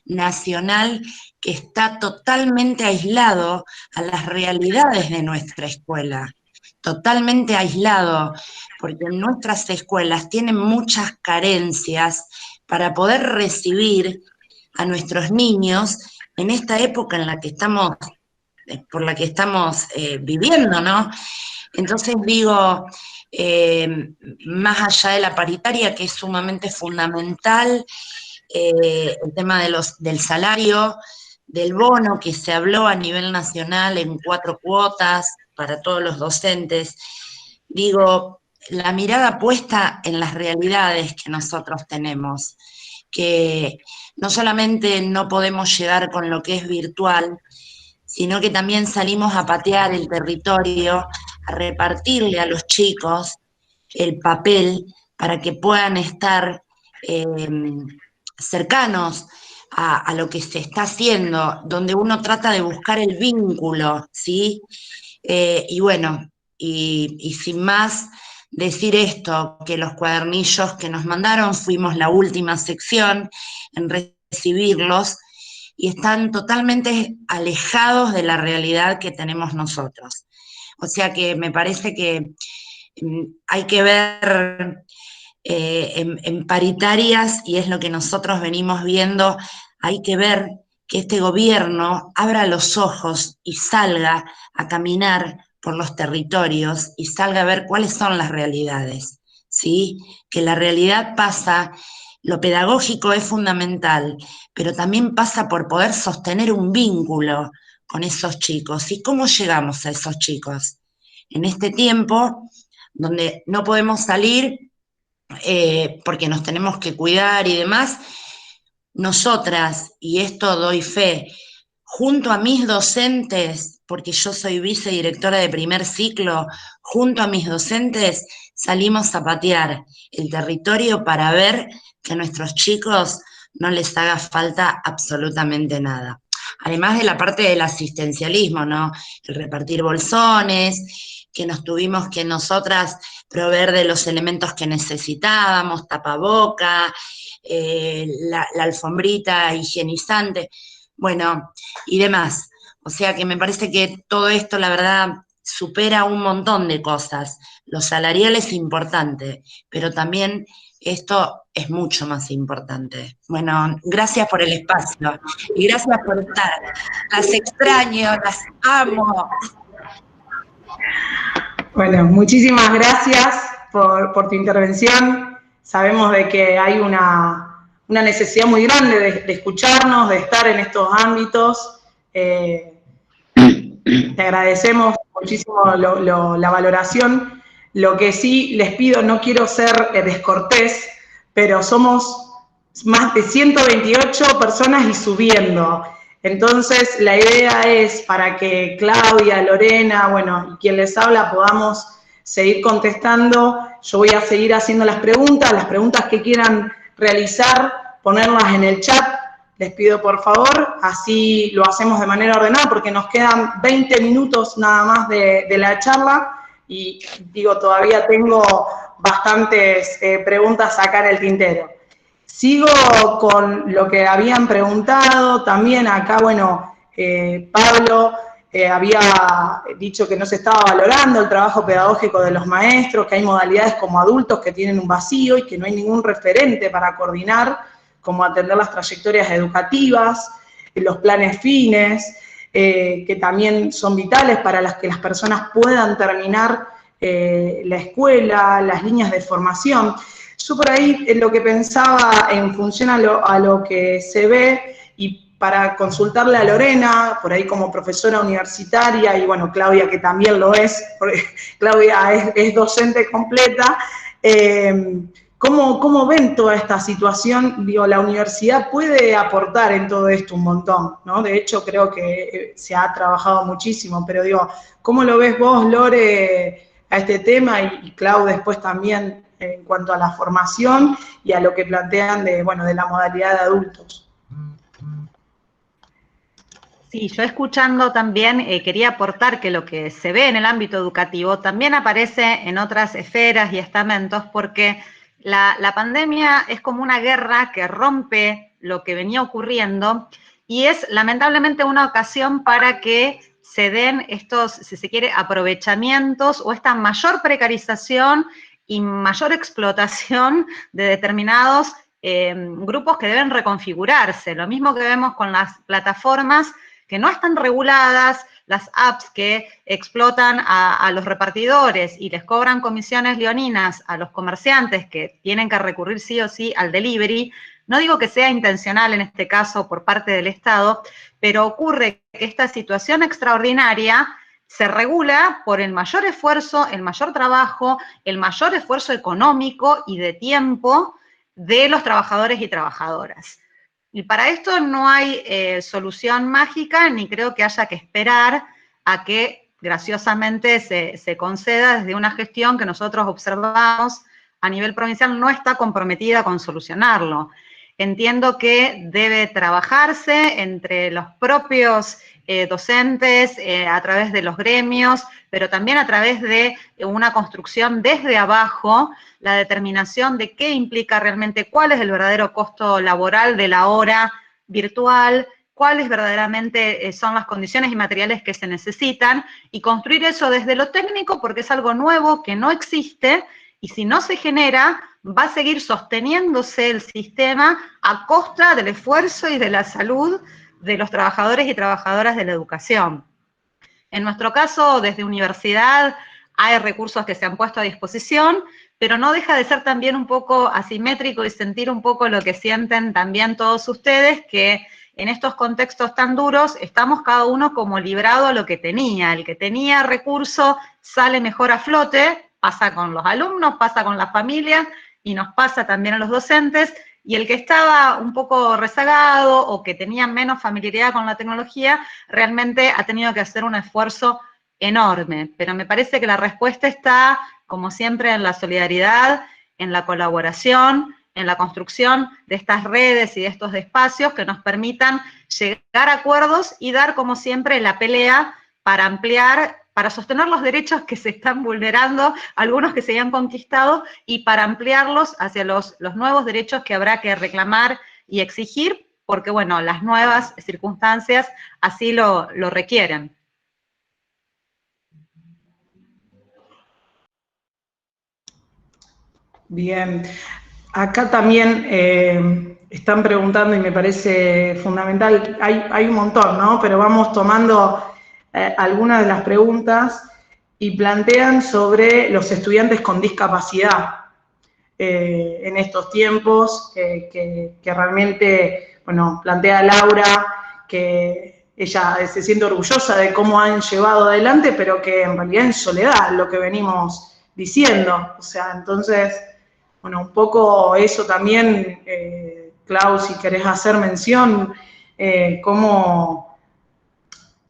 nacional que está totalmente aislado a las realidades de nuestra escuela, totalmente aislado, porque nuestras escuelas tienen muchas carencias para poder recibir a nuestros niños en esta época en la que estamos, por la que estamos viviendo, ¿no? Entonces digo, más allá de la paritaria, que es sumamente fundamental, el tema del salario, del bono que se habló a nivel nacional en 4 cuotas para todos los docentes, digo, la mirada puesta en las realidades que nosotros tenemos, que no solamente no podemos llegar con lo que es virtual, sino que también salimos a patear el territorio, a repartirle a los chicos el papel para que puedan estar cercanos a lo que se está haciendo, donde uno trata de buscar el vínculo, ¿sí? Y bueno, y sin más, decir esto, que los cuadernillos que nos mandaron, fuimos la última sección en recibirlos, y están totalmente alejados de la realidad que tenemos nosotros. O sea que me parece que hay que ver en paritarias, y es lo que nosotros venimos viendo, hay que ver que este gobierno abra los ojos y salga a caminar por los territorios y salga a ver cuáles son las realidades, ¿sí? Que la realidad pasa, lo pedagógico es fundamental, pero también pasa por poder sostener un vínculo con esos chicos. ¿Y cómo llegamos a esos chicos? En este tiempo donde no podemos salir porque nos tenemos que cuidar y demás, nosotras, y esto doy fe, junto a mis docentes, porque yo soy vicedirectora de primer ciclo, junto a mis docentes salimos a patear el territorio para ver que a nuestros chicos no les haga falta absolutamente nada. Además de la parte del asistencialismo, ¿no? El repartir bolsones, que nos tuvimos que nosotras proveer de los elementos que necesitábamos, tapaboca, la alfombrita higienizante, bueno, y demás. O sea que me parece que todo esto, la verdad, supera un montón de cosas. Lo salarial es importante, pero también esto es mucho más importante. Bueno, gracias por el espacio y gracias por estar. Las extraño, las amo. Bueno, muchísimas gracias por tu intervención. Sabemos de que hay una necesidad muy grande de escucharnos, de estar en estos ámbitos. Te agradecemos muchísimo la valoración. Lo que sí les pido, no quiero ser descortés, pero somos más de 128 personas y subiendo. Entonces, la idea es para que Claudia, Lorena, bueno, y quien les habla podamos seguir contestando. Yo voy a seguir haciendo las preguntas que quieran realizar, ponerlas en el chat. Les pido por favor, así lo hacemos de manera ordenada porque nos quedan 20 minutos nada más de la charla y digo, todavía tengo bastantes preguntas acá en el tintero. Sigo con lo que habían preguntado, también acá, bueno, Pablo había dicho que no se estaba valorando el trabajo pedagógico de los maestros, que hay modalidades como adultos que tienen un vacío y que no hay ningún referente para coordinar, como atender las trayectorias educativas, los planes fines, que también son vitales para que las personas puedan terminar la escuela, las líneas de formación. Yo por ahí lo que pensaba en función a lo que se ve, y para consultarle a Lorena, por ahí como profesora universitaria, y bueno, Claudia que también lo es, porque Claudia es docente completa, ¿cómo ven toda esta situación? Digo, la universidad puede aportar en todo esto un montón, ¿no? De hecho, creo que se ha trabajado muchísimo, pero digo, ¿cómo lo ves vos, Lore, a este tema? Y Clau después también en cuanto a la formación y a lo que plantean de la modalidad de adultos. Sí, yo escuchando también quería aportar que lo que se ve en el ámbito educativo también aparece en otras esferas y estamentos, porque la pandemia es como una guerra que rompe lo que venía ocurriendo y es lamentablemente una ocasión para que se den estos, si se quiere, aprovechamientos o esta mayor precarización y mayor explotación de determinados grupos que deben reconfigurarse. Lo mismo que vemos con las plataformas que no están reguladas, las apps que explotan a los repartidores y les cobran comisiones leoninas a los comerciantes que tienen que recurrir sí o sí al delivery. No digo que sea intencional en este caso por parte del Estado, pero ocurre que esta situación extraordinaria se regula por el mayor esfuerzo, el mayor trabajo, el mayor esfuerzo económico y de tiempo de los trabajadores y trabajadoras. Y para esto no hay solución mágica, ni creo que haya que esperar a que graciosamente se conceda desde una gestión que nosotros observamos a nivel provincial no está comprometida con solucionarlo. Entiendo que debe trabajarse entre los propios docentes, a través de los gremios, pero también a través de una construcción desde abajo, la determinación de qué implica realmente, cuál es el verdadero costo laboral de la hora virtual, cuáles verdaderamente son las condiciones y materiales que se necesitan, y construir eso desde lo técnico porque es algo nuevo que no existe, y si no se genera, va a seguir sosteniéndose el sistema a costa del esfuerzo y de la salud de los trabajadores y trabajadoras de la educación. En nuestro caso, desde universidad, hay recursos que se han puesto a disposición, pero no deja de ser también un poco asimétrico y sentir un poco lo que sienten también todos ustedes, que en estos contextos tan duros estamos cada uno como librado a lo que tenía. El que tenía recurso sale mejor a flote, pasa con los alumnos, pasa con las familias y nos pasa también a los docentes, y el que estaba un poco rezagado o que tenía menos familiaridad con la tecnología, realmente ha tenido que hacer un esfuerzo enorme. Pero me parece que la respuesta está, como siempre, en la solidaridad, en la colaboración, en la construcción de estas redes y de estos espacios que nos permitan llegar a acuerdos y dar, como siempre, la pelea para ampliar, para sostener los derechos que se están vulnerando, algunos que se habían conquistado, y para ampliarlos hacia los nuevos derechos que habrá que reclamar y exigir, porque, bueno, las nuevas circunstancias así lo requieren. Bien, acá también están preguntando y me parece fundamental, hay un montón, ¿no? Pero vamos tomando algunas de las preguntas y plantean sobre los estudiantes con discapacidad en estos tiempos, que realmente, bueno, plantea Laura que ella se siente orgullosa de cómo han llevado adelante, pero que en realidad en soledad, lo que venimos diciendo. O sea, entonces, bueno, un poco eso también, Clau, si querés hacer mención, cómo,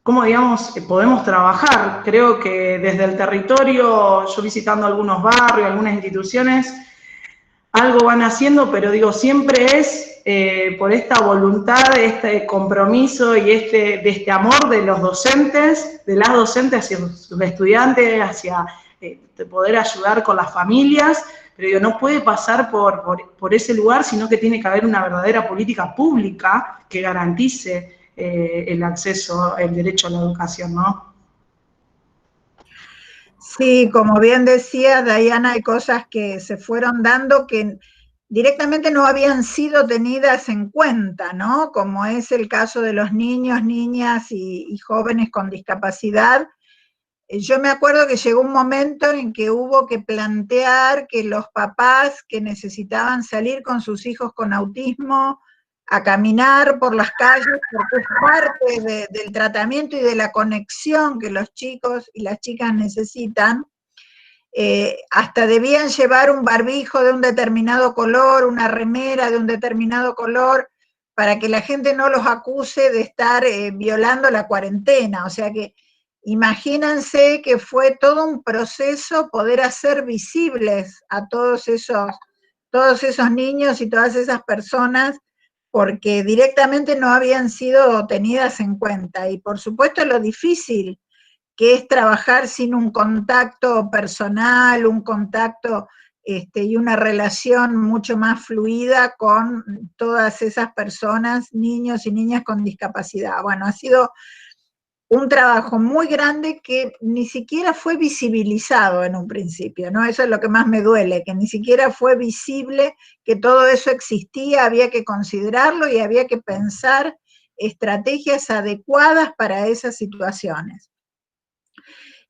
digamos, podemos trabajar. Creo que desde el territorio, yo visitando algunos barrios, algunas instituciones, algo van haciendo, pero digo, siempre es por esta voluntad, este compromiso y de este amor de los docentes, de las docentes hacia sus estudiantes, hacia de poder ayudar con las familias, pero digo, no puede pasar por ese lugar, sino que tiene que haber una verdadera política pública que garantice el acceso, el derecho a la educación, ¿no? Sí, como bien decía Diana, hay cosas que se fueron dando que directamente no habían sido tenidas en cuenta, ¿no? Como es el caso de los niños, niñas y jóvenes con discapacidad. Yo me acuerdo que llegó un momento en que hubo que plantear que los papás que necesitaban salir con sus hijos con autismo a caminar por las calles, porque es parte del tratamiento y de la conexión que los chicos y las chicas necesitan, hasta debían llevar un barbijo de un determinado color, una remera de un determinado color, para que la gente no los acuse de estar violando la cuarentena. O sea que imagínense que fue todo un proceso poder hacer visibles a todos esos niños y todas esas personas, porque directamente no habían sido tenidas en cuenta. Y por supuesto lo difícil que es trabajar sin un contacto personal, un contacto y una relación mucho más fluida con todas esas personas, niños y niñas con discapacidad. Bueno, ha sido un trabajo muy grande que ni siquiera fue visibilizado en un principio, ¿no? Eso es lo que más me duele, que ni siquiera fue visible que todo eso existía, había que considerarlo y había que pensar estrategias adecuadas para esas situaciones.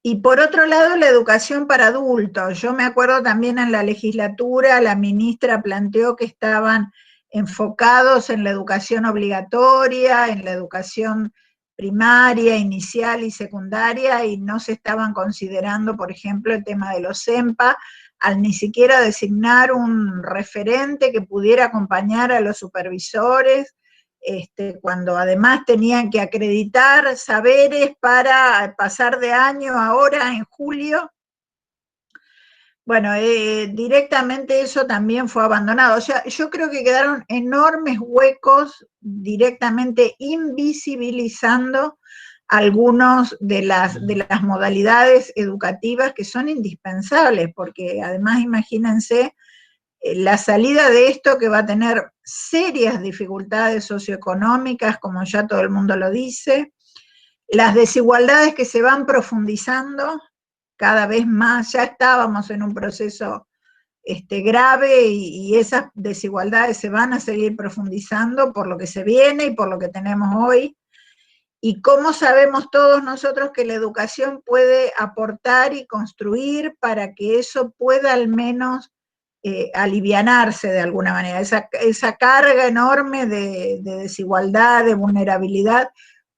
Y por otro lado, la educación para adultos. Yo me acuerdo también en la legislatura, la ministra planteó que estaban enfocados en la educación obligatoria, en la educación primaria, inicial y secundaria, y no se estaban considerando, por ejemplo, el tema de los CEMPA, al ni siquiera designar un referente que pudiera acompañar a los supervisores, cuando además tenían que acreditar saberes para pasar de año ahora en julio. Bueno, directamente eso también fue abandonado. O sea, yo creo que quedaron enormes huecos directamente invisibilizando algunos de las modalidades educativas que son indispensables, porque además imagínense la salida de esto, que va a tener serias dificultades socioeconómicas, como ya todo el mundo lo dice, las desigualdades que se van profundizando cada vez más. Ya estábamos en un proceso grave y esas desigualdades se van a seguir profundizando por lo que se viene y por lo que tenemos hoy. Y cómo sabemos todos nosotros que la educación puede aportar y construir para que eso pueda al menos alivianarse de alguna manera, esa carga enorme de desigualdad, de vulnerabilidad,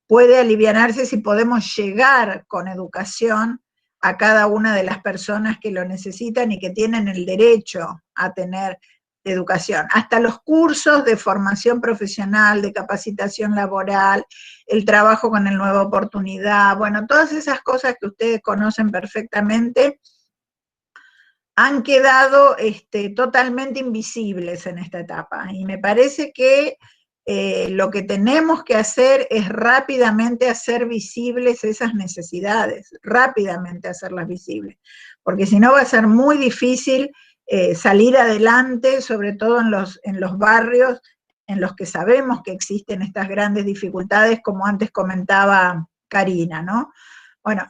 puede alivianarse si podemos llegar con educación a cada una de las personas que lo necesitan y que tienen el derecho a tener educación. Hasta los cursos de formación profesional, de capacitación laboral, el trabajo con el Nueva Oportunidad, bueno, todas esas cosas que ustedes conocen perfectamente, han quedado totalmente invisibles en esta etapa. Y me parece que lo que tenemos que hacer es rápidamente hacer visibles esas necesidades, rápidamente hacerlas visibles, porque si no va a ser muy difícil salir adelante, sobre todo en los barrios en los que sabemos que existen estas grandes dificultades, como antes comentaba Karina, ¿no? Bueno,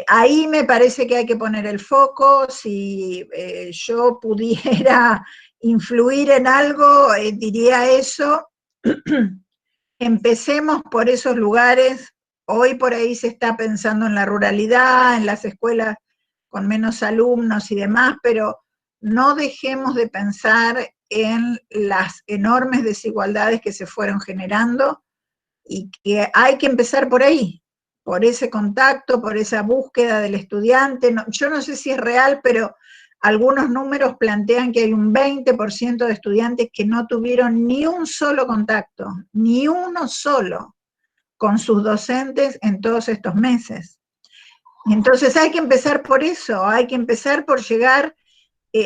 ahí me parece que hay que poner el foco. Si yo pudiera influir en algo, diría eso. Empecemos por esos lugares. Hoy por ahí se está pensando en la ruralidad, en las escuelas con menos alumnos y demás, pero no dejemos de pensar en las enormes desigualdades que se fueron generando y que hay que empezar por ahí, por ese contacto, por esa búsqueda del estudiante. No, yo no sé si es real, pero algunos números plantean que hay un 20% de estudiantes que no tuvieron ni un solo contacto, ni uno solo, con sus docentes en todos estos meses. Entonces hay que empezar por eso, hay que empezar por llegar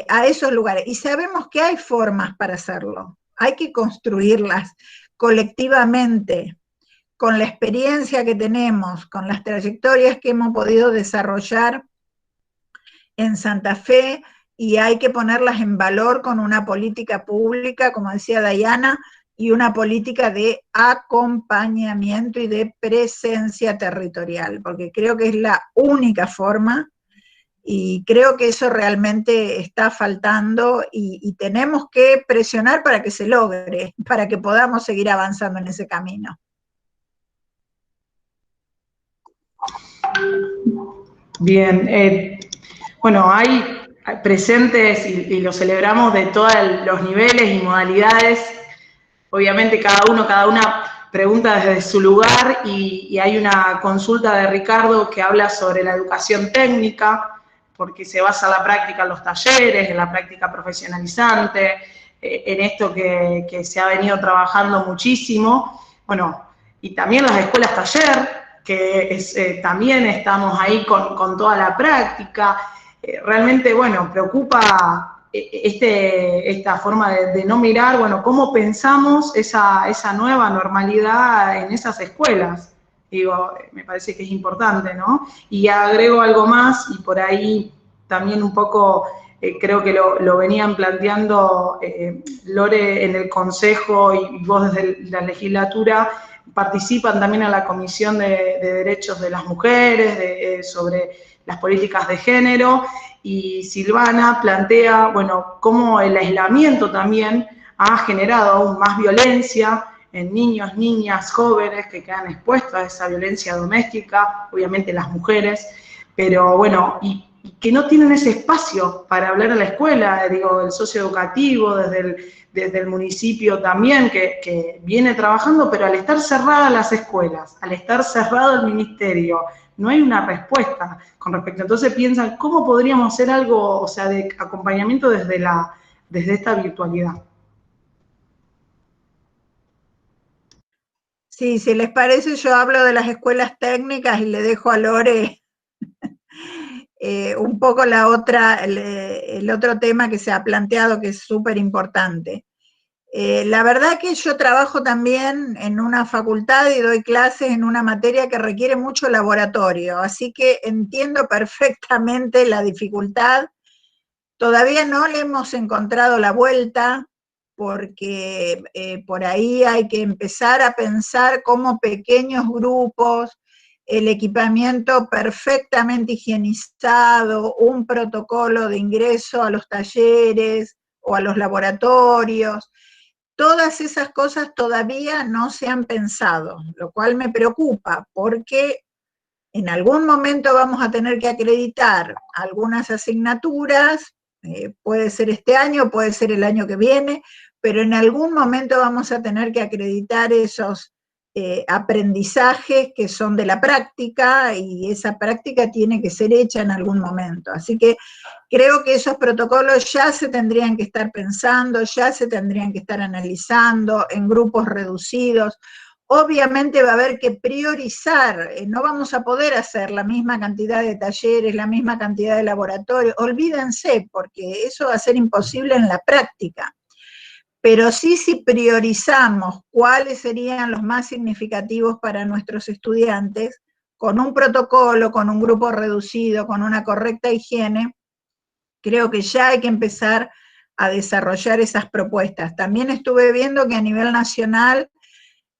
a esos lugares. Y sabemos que hay formas para hacerlo, hay que construirlas colectivamente, con la experiencia que tenemos, con las trayectorias que hemos podido desarrollar en Santa Fe, y hay que ponerlas en valor con una política pública, como decía Dayana, y una política de acompañamiento y de presencia territorial, porque creo que es la única forma, y creo que eso realmente está faltando, y tenemos que presionar para que se logre, para que podamos seguir avanzando en ese camino. Bien, bueno, hay presentes y lo celebramos de todos los niveles y modalidades. Obviamente cada una pregunta desde su lugar y hay una consulta de Ricardo que habla sobre la educación técnica, porque se basa en la práctica en los talleres, en la práctica profesionalizante, en esto que se ha venido trabajando muchísimo. Bueno, y también las escuelas taller, que también estamos ahí con toda la práctica. Realmente, bueno, preocupa esta forma de no mirar, bueno, cómo pensamos esa nueva normalidad en esas escuelas. Digo, me parece que es importante, ¿no? Y agrego algo más, y por ahí también un poco, creo que lo venían planteando Lore en el Consejo y vos desde la legislatura, participan también en la Comisión de Derechos de las Mujeres, sobre las políticas de género, y Silvana plantea, bueno, cómo el aislamiento también ha generado aún más violencia en niños, niñas, jóvenes que quedan expuestos a esa violencia doméstica, obviamente las mujeres, pero bueno, y que no tienen ese espacio para hablar a la escuela, digo, el socioeducativo, desde el municipio también, que viene trabajando, pero al estar cerradas las escuelas, al estar cerrado el ministerio, no hay una respuesta con respecto. Entonces piensan, ¿cómo podríamos hacer algo, o sea, de acompañamiento desde esta virtualidad? Sí, si les parece, yo hablo de las escuelas técnicas y le dejo a Lore un poco el otro tema que se ha planteado, que es súper importante. La verdad que yo trabajo también en una facultad y doy clases en una materia que requiere mucho laboratorio, así que entiendo perfectamente la dificultad. Todavía no le hemos encontrado la vuelta, porque por ahí hay que empezar a pensar cómo pequeños grupos, el equipamiento perfectamente higienizado, un protocolo de ingreso a los talleres o a los laboratorios. Todas esas cosas todavía no se han pensado, lo cual me preocupa, porque en algún momento vamos a tener que acreditar algunas asignaturas, puede ser este año, puede ser el año que viene, pero en algún momento vamos a tener que acreditar esos aprendizajes que son de la práctica, y esa práctica tiene que ser hecha en algún momento. Así que creo que esos protocolos ya se tendrían que estar pensando, ya se tendrían que estar analizando en grupos reducidos. Obviamente va a haber que priorizar, no vamos a poder hacer la misma cantidad de talleres, la misma cantidad de laboratorios, olvídense, porque eso va a ser imposible en la práctica. Pero sí, si priorizamos cuáles serían los más significativos para nuestros estudiantes, con un protocolo, con un grupo reducido, con una correcta higiene, creo que ya hay que empezar a desarrollar esas propuestas. También estuve viendo que a nivel nacional,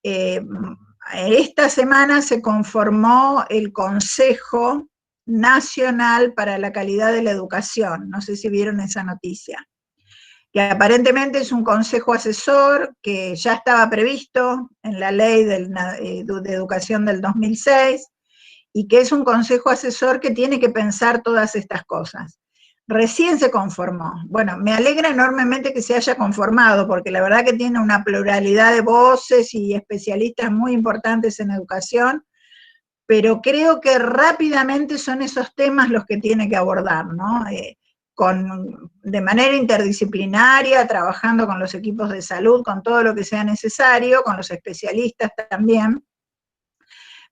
esta semana se conformó el Consejo Nacional para la Calidad de la Educación. No sé si vieron esa noticia. Que aparentemente es un consejo asesor que ya estaba previsto en la ley de educación del 2006, y que es un consejo asesor que tiene que pensar todas estas cosas. Recién se conformó. Bueno, me alegra enormemente que se haya conformado, porque la verdad que tiene una pluralidad de voces y especialistas muy importantes en educación, pero creo que rápidamente son esos temas los que tiene que abordar, ¿no? De manera interdisciplinaria, trabajando con los equipos de salud, con todo lo que sea necesario, con los especialistas también,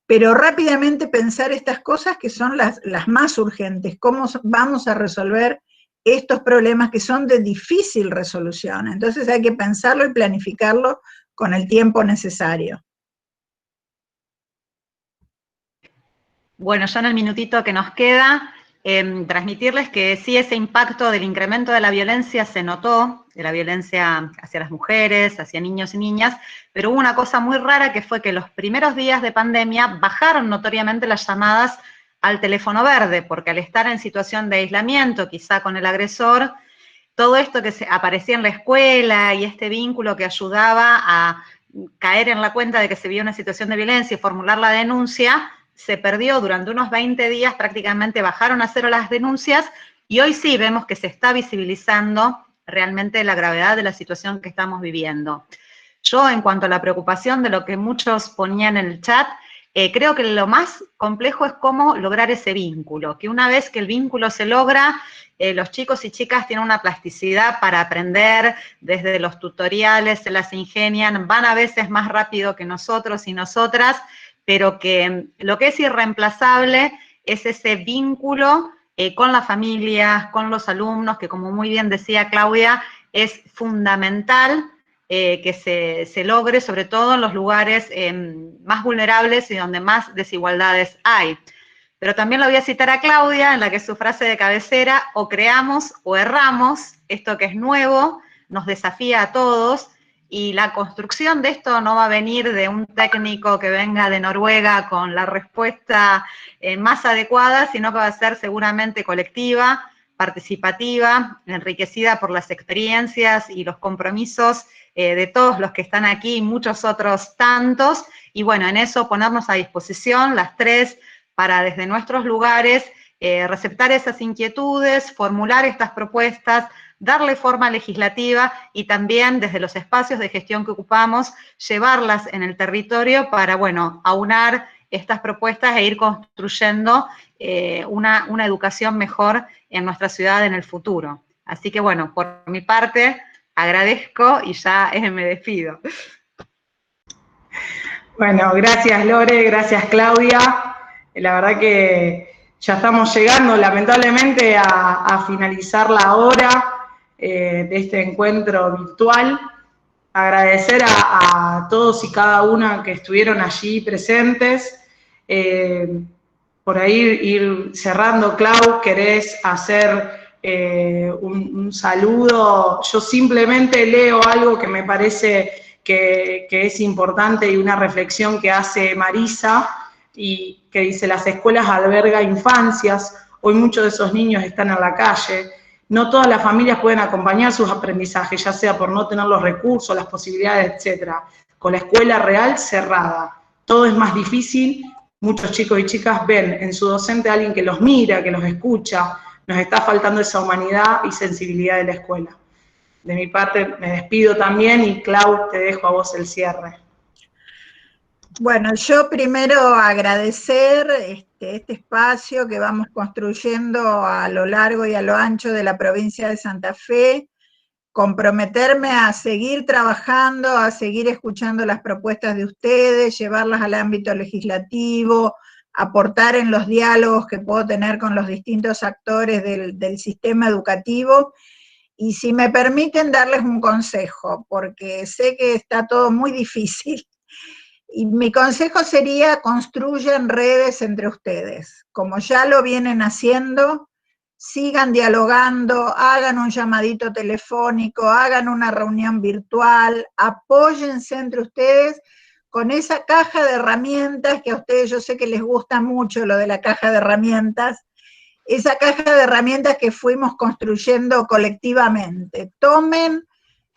pero rápidamente pensar estas cosas que son las más urgentes, cómo vamos a resolver estos problemas que son de difícil resolución. Entonces hay que pensarlo y planificarlo con el tiempo necesario. Bueno, ya en el minutito que nos queda, transmitirles que sí, ese impacto del incremento de la violencia se notó, de la violencia hacia las mujeres, hacia niños y niñas, pero hubo una cosa muy rara que fue que los primeros días de pandemia bajaron notoriamente las llamadas al teléfono verde, porque al estar en situación de aislamiento, quizá con el agresor, todo esto que aparecía en la escuela y este vínculo que ayudaba a caer en la cuenta de que se vio una situación de violencia y formular la denuncia, se perdió durante unos 20 días, prácticamente bajaron a cero las denuncias, y hoy sí vemos que se está visibilizando realmente la gravedad de la situación que estamos viviendo. Yo, en cuanto a la preocupación de lo que muchos ponían en el chat, creo que lo más complejo es cómo lograr ese vínculo, que una vez que el vínculo se logra, los chicos y chicas tienen una plasticidad para aprender, desde los tutoriales se las ingenian, van a veces más rápido que nosotros y nosotras, pero que lo que es irreemplazable es ese vínculo con la familia, con los alumnos, que como muy bien decía Claudia, es fundamental que se logre, sobre todo en los lugares más vulnerables y donde más desigualdades hay. Pero también lo voy a citar a Claudia, en la que es su frase de cabecera: o creamos o erramos, esto que es nuevo, nos desafía a todos, y la construcción de esto no va a venir de un técnico que venga de Noruega con la respuesta más adecuada, sino que va a ser seguramente colectiva, participativa, enriquecida por las experiencias y los compromisos de todos los que están aquí y muchos otros tantos, y bueno, en eso ponernos a disposición las tres para desde nuestros lugares receptar esas inquietudes, formular estas propuestas, darle forma legislativa y también desde los espacios de gestión que ocupamos, llevarlas en el territorio para, bueno, aunar estas propuestas e ir construyendo una educación mejor en nuestra ciudad en el futuro. Así que, bueno, por mi parte, agradezco y ya me despido. Bueno, gracias Lore, gracias Claudia. La verdad que ya estamos llegando lamentablemente a finalizar la hora de este encuentro virtual. Agradecer a todos y cada una que estuvieron allí presentes. Por ahí ir cerrando, Clau, ¿querés hacer un saludo? Yo simplemente leo algo que me parece que es importante y una reflexión que hace Marisa, y que dice: las escuelas albergan infancias, hoy muchos de esos niños están en la calle, no todas las familias pueden acompañar sus aprendizajes, ya sea por no tener los recursos, las posibilidades, etc. Con la escuela real cerrada, todo es más difícil. Muchos chicos y chicas ven en su docente a alguien que los mira, que los escucha. Nos está faltando esa humanidad y sensibilidad de la escuela. De mi parte me despido también y Clau, te dejo a vos el cierre. Bueno, yo primero agradecer este espacio que vamos construyendo a lo largo y a lo ancho de la provincia de Santa Fe, comprometerme a seguir trabajando, a seguir escuchando las propuestas de ustedes, llevarlas al ámbito legislativo, aportar en los diálogos que puedo tener con los distintos actores del sistema educativo, y si me permiten darles un consejo, porque sé que está todo muy difícil. Y mi consejo sería: construyan redes entre ustedes, como ya lo vienen haciendo, sigan dialogando, hagan un llamadito telefónico, hagan una reunión virtual, apóyense entre ustedes con esa caja de herramientas que a ustedes yo sé que les gusta mucho lo de la caja de herramientas, esa caja de herramientas que fuimos construyendo colectivamente. Tomen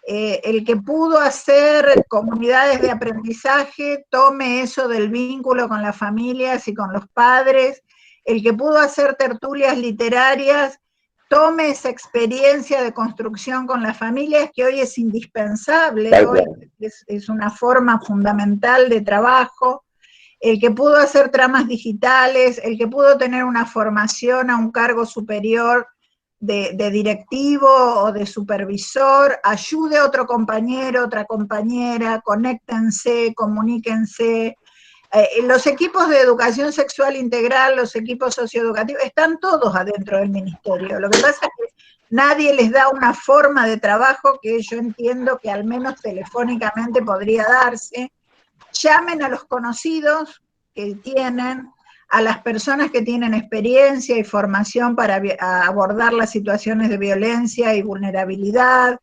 el que pudo hacer comunidades de aprendizaje, tome eso del vínculo con las familias y con los padres. El que pudo hacer tertulias literarias, tome esa experiencia de construcción con las familias, que hoy es indispensable, hoy es una forma fundamental de trabajo. El que pudo hacer tramas digitales, el que pudo tener una formación a un cargo superior de directivo o de supervisor, ayude a otro compañero, otra compañera, conéctense, comuníquense. Los equipos de educación sexual integral, los equipos socioeducativos, están todos adentro del ministerio. Lo que pasa es que nadie les da una forma de trabajo que yo entiendo que al menos telefónicamente podría darse. Llamen a los conocidos que tienen, a las personas que tienen experiencia y formación para abordar las situaciones de violencia y vulnerabilidad.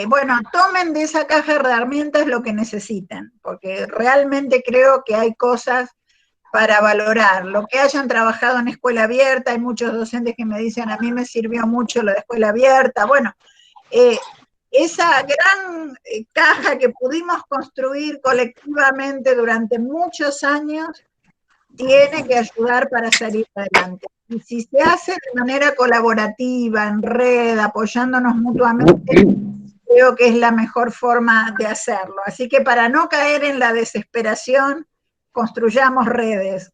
Bueno, tomen de esa caja de herramientas lo que necesiten, porque realmente creo que hay cosas para valorar. Lo que hayan trabajado en escuela abierta, hay muchos docentes que me dicen, a mí me sirvió mucho lo de escuela abierta. Bueno, esa gran caja que pudimos construir colectivamente durante muchos años, tiene que ayudar para salir adelante. Y si se hace de manera colaborativa, en red, apoyándonos mutuamente, creo que es la mejor forma de hacerlo. Así que para no caer en la desesperación, construyamos redes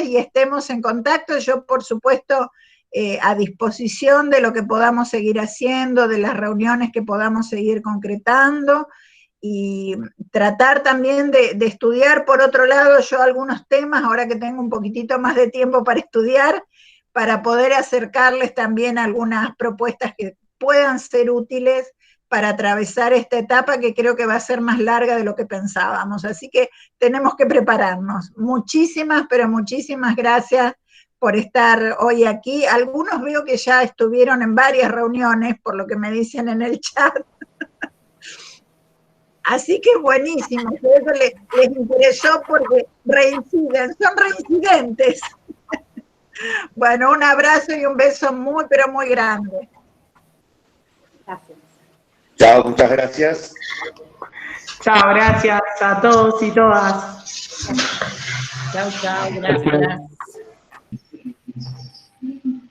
y estemos en contacto. Yo, por supuesto, a disposición de lo que podamos seguir haciendo, de las reuniones que podamos seguir concretando, y tratar también de estudiar, por otro lado, yo algunos temas, ahora que tengo un poquitito más de tiempo para estudiar, para poder acercarles también algunas propuestas que puedan ser útiles para atravesar esta etapa que creo que va a ser más larga de lo que pensábamos. Así que tenemos que prepararnos. Muchísimas, pero muchísimas gracias por estar hoy aquí. Algunos veo que ya estuvieron en varias reuniones, por lo que me dicen en el chat. Así que buenísimo, eso les interesó porque reinciden, son reincidentes. Bueno, un abrazo y un beso muy, pero muy grande. Gracias. Chao, muchas gracias. Chao, gracias a todos y todas. Chau, chau, gracias.